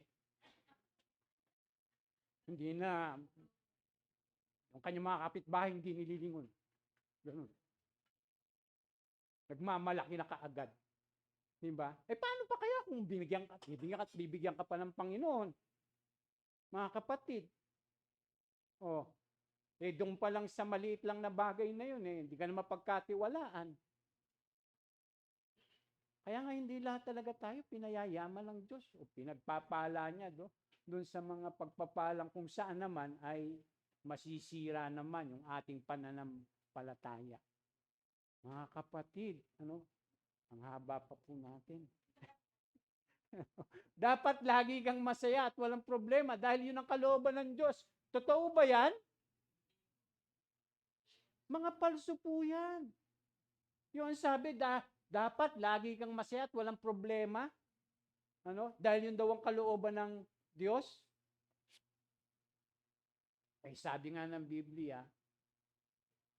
Hindi na, yung kanyang mga kapitbahay hindi nililingon. Ganun. Nagmamalaki na kaagad. Diba? Paano pa kaya kung bibigyan ka pa ng Panginoon? Mga kapatid. Doon pa lang sa maliit lang na bagay na yun, hindi ka na mapagkatiwalaan. Kaya nga hindi lahat talaga tayo pinayayaman ng Diyos o pinagpapala niya doon sa mga pagpapalang kung saan naman ay masisira naman yung ating pananampalataya. Mga kapatid, ang haba pa po natin. Dapat lagi kang masaya at walang problema dahil yun ang kalooban ng Diyos. Totoo ba yan? Mga palso po yan. Yung sabi, dapat lagi kang masaya at walang problema. Dahil yun daw ang kalooban ng Diyos. Sabi nga ng Biblia,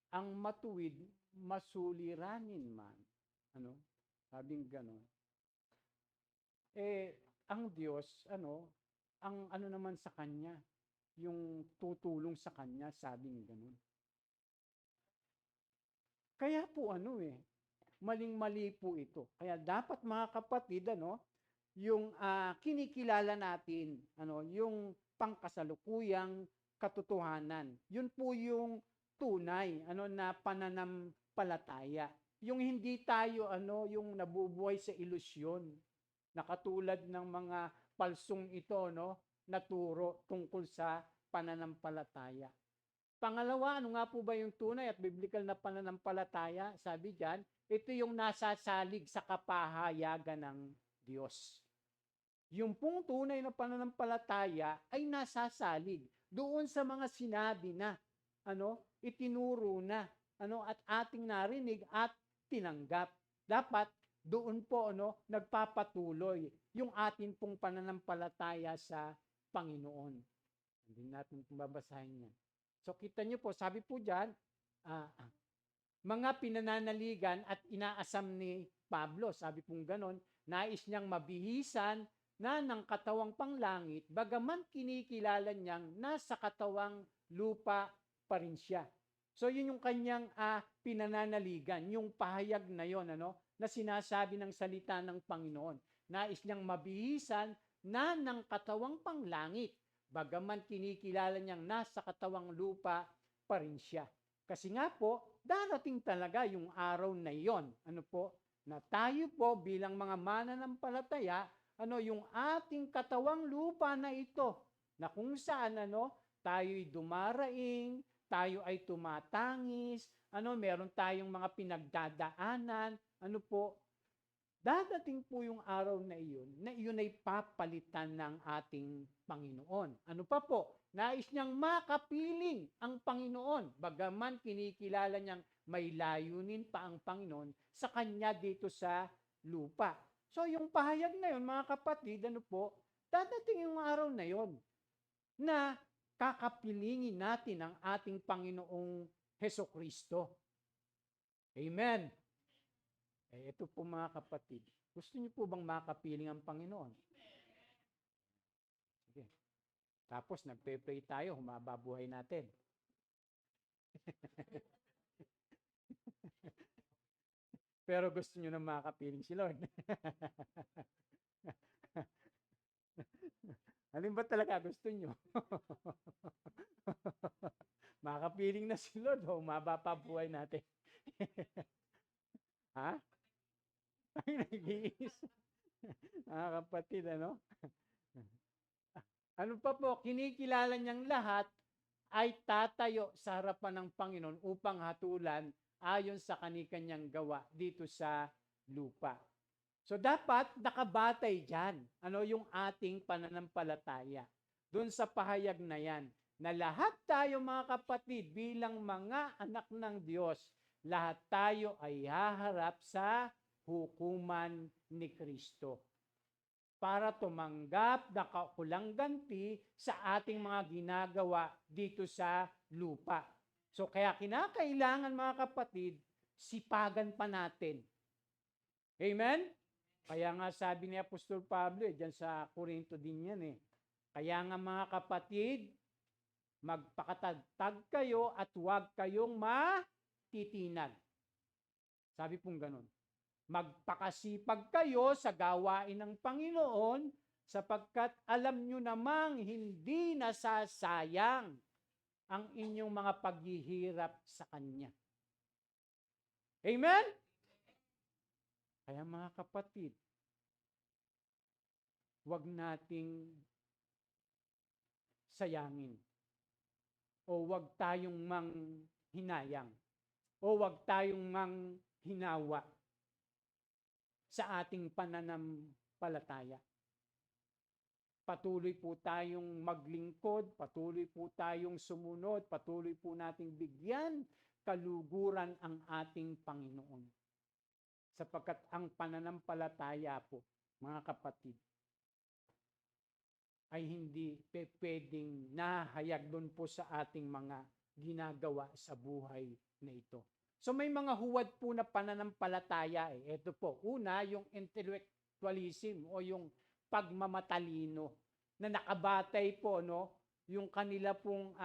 ang matuwid, masuliranin man. Sabing ganon. Ang Diyos, ang naman sa Kanya, yung tutulong sa Kanya, sabing ganon. Kaya po maling-mali po ito. Kaya dapat mga kapatid, yung kinikilala natin, yung pangkasalukuyang katotohanan. Yun po yung tunay, na pananampalataya. Yung hindi tayo, yung nabubuhay sa ilusyon, na katulad ng mga palsong ito, na turo tungkol sa pananampalataya. Pangalawa, nga po ba yung tunay at biblical na pananampalataya? Sabi diyan, ito yung nasasalig sa kapahayagan ng Diyos. Yung pong tunay na pananampalataya ay nasasalig doon sa mga sinabi na, itinuro na, at ating narinig at tinanggap. Dapat doon po, nagpapatuloy yung ating pong pananampalataya sa Panginoon. Hindi natin babasahin yan. So kita nyo po, sabi po dyan, mga pinananaligan at inaasam ni Pablo, sabi pong ganon, nais niyang mabihisan na ng katawang panglangit, bagaman kinikilala niyang nasa katawang lupa pa rin siya. So yun yung kanyang pinananaligan, yung pahayag na yon, na sinasabi ng salita ng Panginoon. Nais niyang mabihisan na ng katawang panglangit, bagaman kinikilala niyang nasa katawang lupa pa rin siya. Kasi nga po, darating talaga yung araw na iyon. Na tayo po bilang mga mananampalataya, yung ating katawang lupa na ito, na kung saan, tayo'y dumaraing, tayo ay tumatangis, meron tayong mga pinagdadaanan, dadating po yung araw na iyon ay papalitan ng ating Panginoon. Ano pa po? Nais niyang makapiling ang Panginoon, bagaman kinikilala niyang may layunin pa ang Panginoon sa kanya dito sa lupa. So yung pahayag na yun, mga kapatid, dadating yung araw na yun na kakapilingin natin ang ating Panginoong Hesukristo. Amen. Ito po mga kapatid, gusto niyo po bang makapiling ang Panginoon? Sige. Tapos nagpe-pray tayo, humaba buhay natin. Pero gusto niyo na makapiling si Lord. Alin ba talaga gusto niyo? Makapiling na si Lord, humaba pa buhay natin. Ha? Ay, nag-iis. Mga kapatid, Ano pa po, kinikilala niyang lahat ay tatayo sa harapan ng Panginoon upang hatulan ayon sa kanikanyang gawa dito sa lupa. So dapat nakabatay dyan, yung ating pananampalataya. Doon sa pahayag na yan, na lahat tayo mga kapatid bilang mga anak ng Diyos, lahat tayo ay haharap sa hukuman ni Kristo para tumanggap na kaukulang ganti sa ating mga ginagawa dito sa lupa. So kaya kinakailangan mga kapatid, sipagan pa natin. Amen? Kaya nga sabi ni Apostol Pablo, dyan sa Corinto din yan eh. Kaya nga mga kapatid, magpakatagtag kayo at huwag kayong matitinag. Sabi pong ganun. Magpakasipag kayo sa gawain ng Panginoon sapagkat alam nyo namang hindi nasasayang ang inyong mga paghihirap sa Kanya. Amen? Kaya mga kapatid, huwag nating sayangin o huwag tayong manghinayang o huwag tayong manghinawa sa ating pananampalataya. Patuloy po tayong maglingkod, patuloy po tayong sumunod, patuloy po nating bigyan kaluguran ang ating Panginoon. Sapagkat ang pananampalataya po, mga kapatid, ay hindi pwedeng nahayag doon po sa ating mga ginagawa sa buhay na ito. So may mga huwad po na pananampalataya eh. Ito po, una, yung intellectualism o yung pagmamatalino na nakabatay po yung kanila pong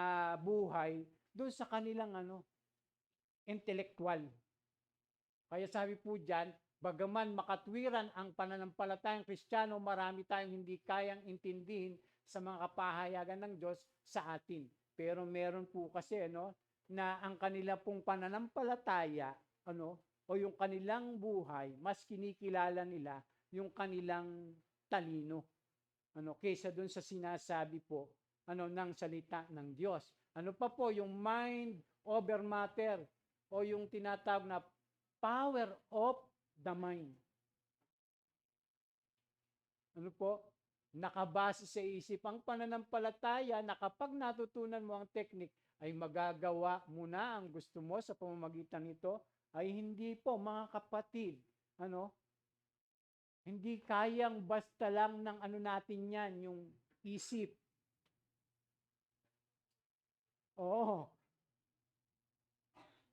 buhay doon sa kanilang intellectual. Kaya sabi po diyan, bagaman makatwiran ang pananampalatayang Kristiyano, marami tayong hindi kayang intindihin sa mga kapahayagan ng Diyos sa atin. Pero meron po kasi na ang kanila pong pananampalataya o yung kanilang buhay, mas kinikilala nila yung kanilang talino kaysa doon sa sinasabi po ng salita ng Diyos. Ano pa po yung mind over matter o yung tinatawag na power of the mind. Ano po? Nakabase sa isip ang pananampalataya na kapag natutunan mo ang teknik ay magagawa mo na ang gusto mo sa pamamagitan nito, ay hindi po mga kapatid, hindi kayang basta lang ng natin yan, yung isip. Oo.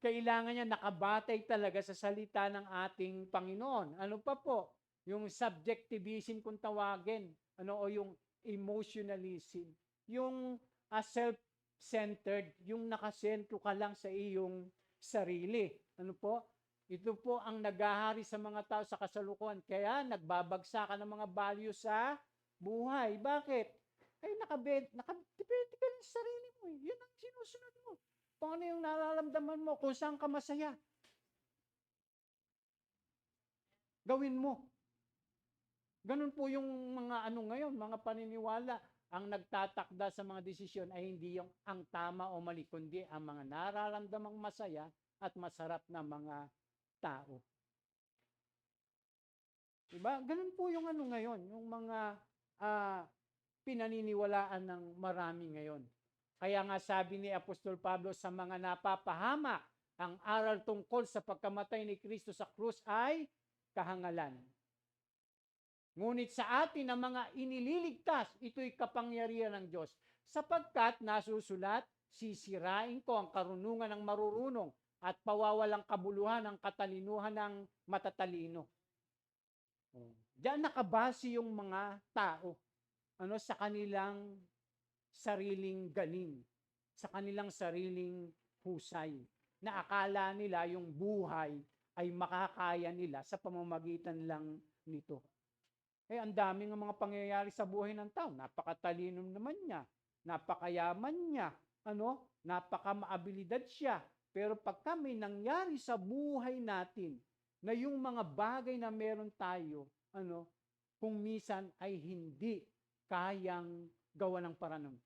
Kailangan niya nakabatay talaga sa salita ng ating Panginoon. Ano pa po? Yung subjectivism kung tawagin, o yung emotionalism. Yung self-centered, yung nakasentro ka lang sa iyong sarili. Ano po? Ito po ang naghahari sa mga tao sa kasalukuyan. Kaya nagbabagsakan ng mga value sa buhay. Bakit? Ay nakadepende ka sa sarili mo. Yun ang sinusunod mo. Kung ano yung nararamdaman mo, kung saan ka masaya. Gawin mo. Ganun po yung mga ngayon, mga paniniwala. Ang nagtatakda sa mga desisyon ay hindi yung ang tama o mali, kundi ang mga nararamdamang masaya at masarap na mga tao. Diba? Ganun po yung ngayon, yung mga pinaniniwalaan ng marami ngayon. Kaya nga sabi ni Apostol Pablo, sa mga napapahamak, ang aral tungkol sa pagkamatay ni Kristo sa krus ay kahangalan. Ngunit sa atin ang mga inililigtas, ito'y kapangyarihan ng Diyos. Sapagkat nasusulat, sisirain ko ang karunungan ng marurunong at pawawalang kabuluhan ng katalinuhan ng matatalino. Diyan nakabase yung mga tao sa kanilang sariling galing, sa kanilang sariling husay, na akala nila yung buhay ay makakaya nila sa pamamagitan lang nito. Ang daming mga pangyayari sa buhay ng tao. Napakatalino naman niya, napakayaman niya, napakamaabilidad siya. Pero pagka may nangyari sa buhay natin, na yung mga bagay na meron tayo, kung minsan ay hindi kayang gawa ng paraan.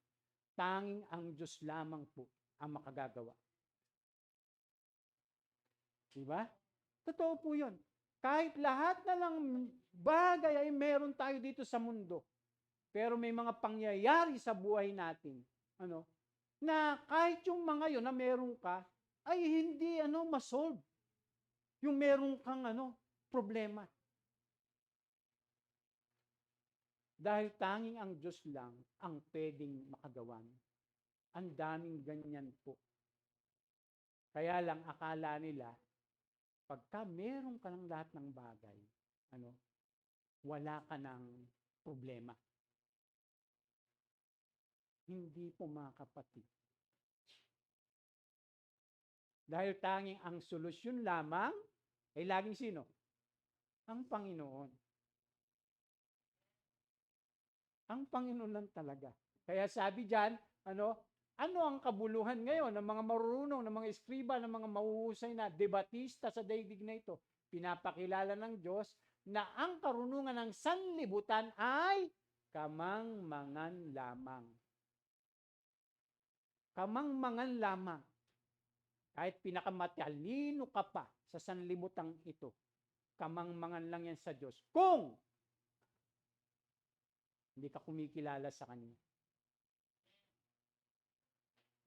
Tanging ang Diyos lamang po ang makagagawa. Diba? Totoo po yun. Kahit lahat na lang bagay ay meron tayo dito sa mundo, pero may mga pangyayari sa buhay natin, na kahit yung mga yon na meron ka, ay hindi masolve. Yung meron kang problema. Dahil tanging ang Diyos lang ang pwedeng makagawa. Ang daming ganyan po. Kaya lang akala nila, pagka meron ka ng lahat ng bagay, wala ka ng problema. Hindi po, mga kapatid. Dahil tanging ang solusyon lamang ay laging sino? Ang Panginoon. Ang Panginoon lang talaga. Kaya sabi diyan, ano ang kabuluhan ngayon ng mga marurunong, ng mga eskriba, ng mga mahuhusay na debatista sa daigdig na ito? Pinapakilala ng Diyos na ang karunungan ng sanlibutan ay kamangmangan lamang. Kamangmangan lamang. Kahit pinakamatalino ka pa sa sanlibutan ito, kamangmangan lang yan sa Diyos. Kung hindi ka kumikilala sa Kanya.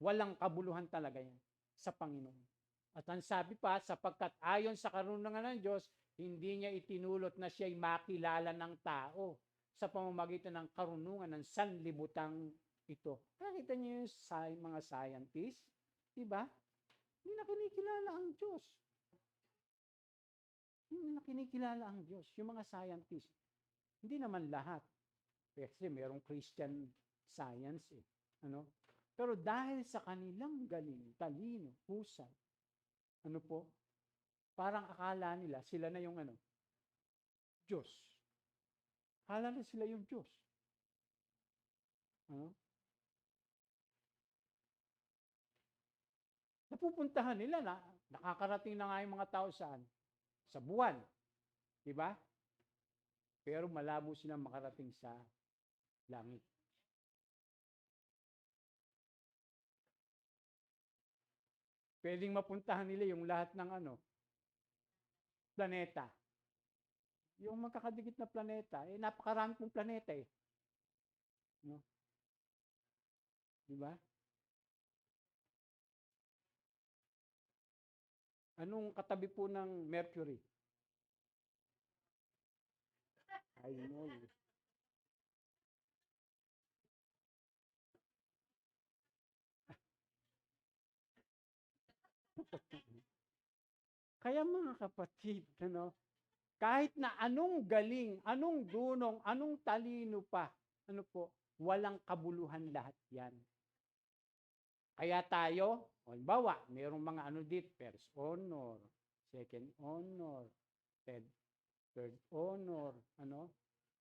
Walang kabuluhan talaga yan sa Panginoon. At ang sabi pa, sapagkat ayon sa karunungan ng Diyos, hindi niya itinulot na siya'y makilala ng tao sa pamamagitan ng karunungan ng sanlibutang ito. Nakita niyo yung mga scientists, di ba? Hindi na kinikilala ang Diyos. Hindi na kinikilala ang Diyos. Yung mga scientists, hindi naman lahat. Kasi merong Christian Science Pero dahil sa kanilang galing, talino, husay, parang akala nila sila na yung Diyos. Akala na sila yung Diyos. Napupuntahan nila na nakakarating na nga yung mga tao saan? Sa buwan. Diba? Pero malabo silang makarating sa langit. Pwedeng mapuntahan nila yung lahat ng planeta. Yung magkakadikit na planeta, napakarami pong planeta Diba? Anong katabi po ng Mercury? I know. Kaya mga kapatid, kahit na anong galing, anong dunong, anong talino pa, walang kabuluhan lahat yan. Kaya tayo, halimbawa, mayroong mga dito, first honor, second honor, third honor,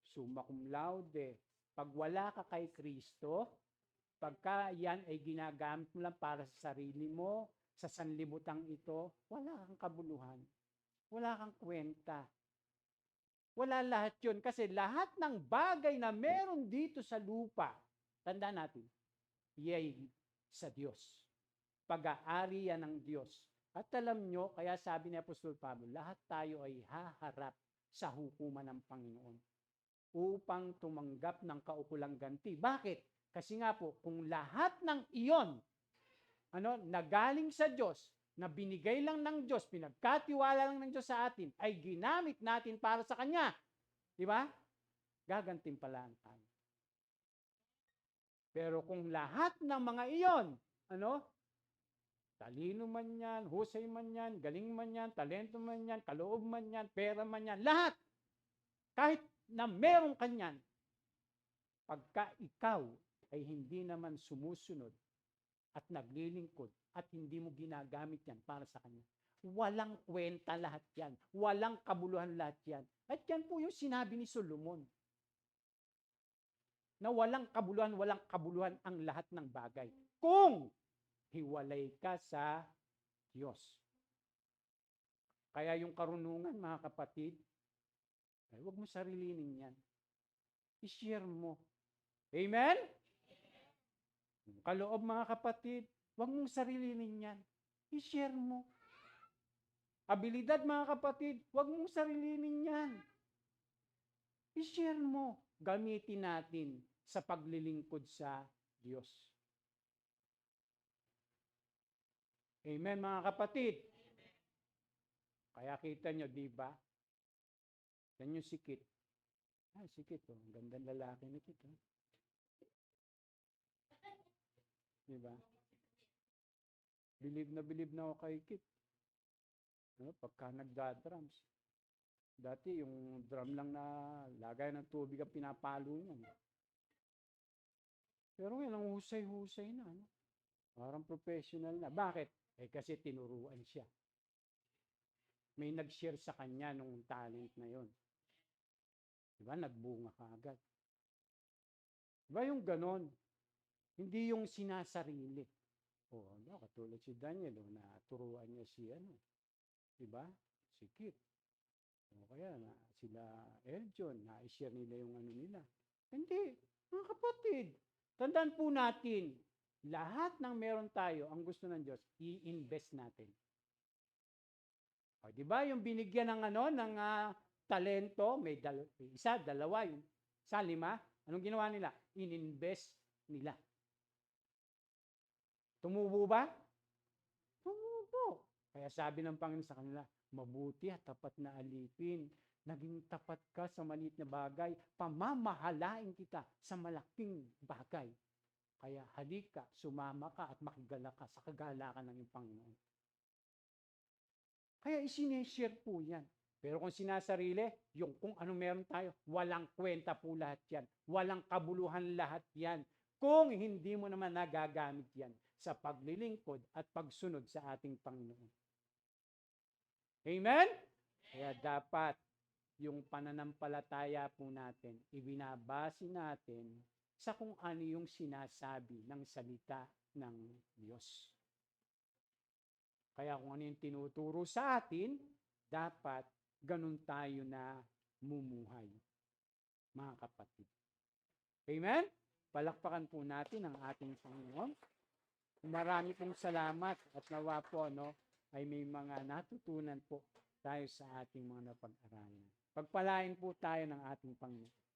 summa cum laude. Pag wala ka kay Kristo, pagka yan ay ginagamit mo lang para sa sarili mo, sa sanlibutang ito, wala kang kabuluhan. Wala kang kwenta. Wala lahat yun. Kasi lahat ng bagay na meron dito sa lupa, tanda natin, yay sa Diyos. Pag-aari yan ng Diyos. At alam nyo, kaya sabi ni Apostol Pablo, lahat tayo ay haharap sa hukuman ng Panginoon upang tumanggap ng kaukulang ganti. Bakit? Kasi nga po, kung lahat ng iyon, na galing sa Diyos, na binigay lang ng Diyos, pinagkatiwala lang ng Diyos sa atin, ay ginamit natin para sa Kanya. Di ba? Gagantimpalaan tayo. Pero kung lahat ng mga iyon, talino man yan, husay man yan, galing man yan, talento man yan, kaloob man yan, pera man yan, lahat, kahit na meron kanyan, pagka ikaw ay hindi naman sumusunod at naglilingkod at hindi mo ginagamit yan para sa Kanya, walang kwenta lahat yan. Walang kabuluhan lahat yan. At yan po yung sinabi ni Solomon. Na walang kabuluhan ang lahat ng bagay. Kung hiwalay ka sa Diyos. Kaya yung karunungan, mga kapatid, huwag mo sarilinin yan. I-share mo. Amen? Kaloob, mga kapatid, huwag mong sarilinin yan. I-share mo. Abilidad, mga kapatid, huwag mong sarilinin yan. I-share mo. Gamitin natin sa paglilingkod sa Diyos. Amen, mga kapatid. Kaya kita nyo, di ba? Yan yung sikit. Sikit, oh. Ang gandang lalaki ni Kit, oh. Di ba? Believe na ako kay Kit. No, pagka nagda-drums. Dati yung drum lang na lagay ng tubig ang pinapalo niyan. Pero ngayon, ang husay-husay na. No? Parang professional na. Bakit? Kasi tinuruan siya. May nag-share sa kanya nung talent na yon. Diba? Nagbunga ka agad. Diba yung ganon? Hindi yung sinasarili. Katulad si Daniel, na turuan niya si diba? Si Kit. Kaya na sila Eljon, na-share nila yung nila. Hindi. Mga kapatid, tandaan po natin, lahat ng meron tayo, ang gusto ng Diyos, i-invest natin. Diba? Yung binigyan ng ng talento, may isa, dalawa, yung isa, 5. Anong ginawa nila? In-invest nila. Tumubo ba? Tumubo. Kaya sabi ng Panginoon sa kanila, mabuti at tapat na alipin. Naging tapat ka sa maliit na bagay, pamamahalain kita sa malaking bagay. Kaya halika, sumama ka at makigala ka sa kagalakan ng iyong Panginoon. Kaya isineshare po yan. Pero kung sinasarili, yung kung ano meron tayo, walang kwenta po lahat yan. Walang kabuluhan lahat yan. Kung hindi mo naman nagagamit yan sa paglilingkod at pagsunod sa ating Panginoon. Amen? Kaya dapat yung pananampalataya po natin, ibinabase natin sa kung ano yung sinasabi ng salita ng Diyos. Kaya kung ano yung tinuturo sa atin, dapat ganun tayo na mumuhay, mga kapatid. Amen? Palakpakan po natin ang ating Panginoon. Marami pong salamat at nawa po ay may mga natutunan po tayo sa ating mga napag-aralan. Pagpalain po tayo ng ating Panginoon.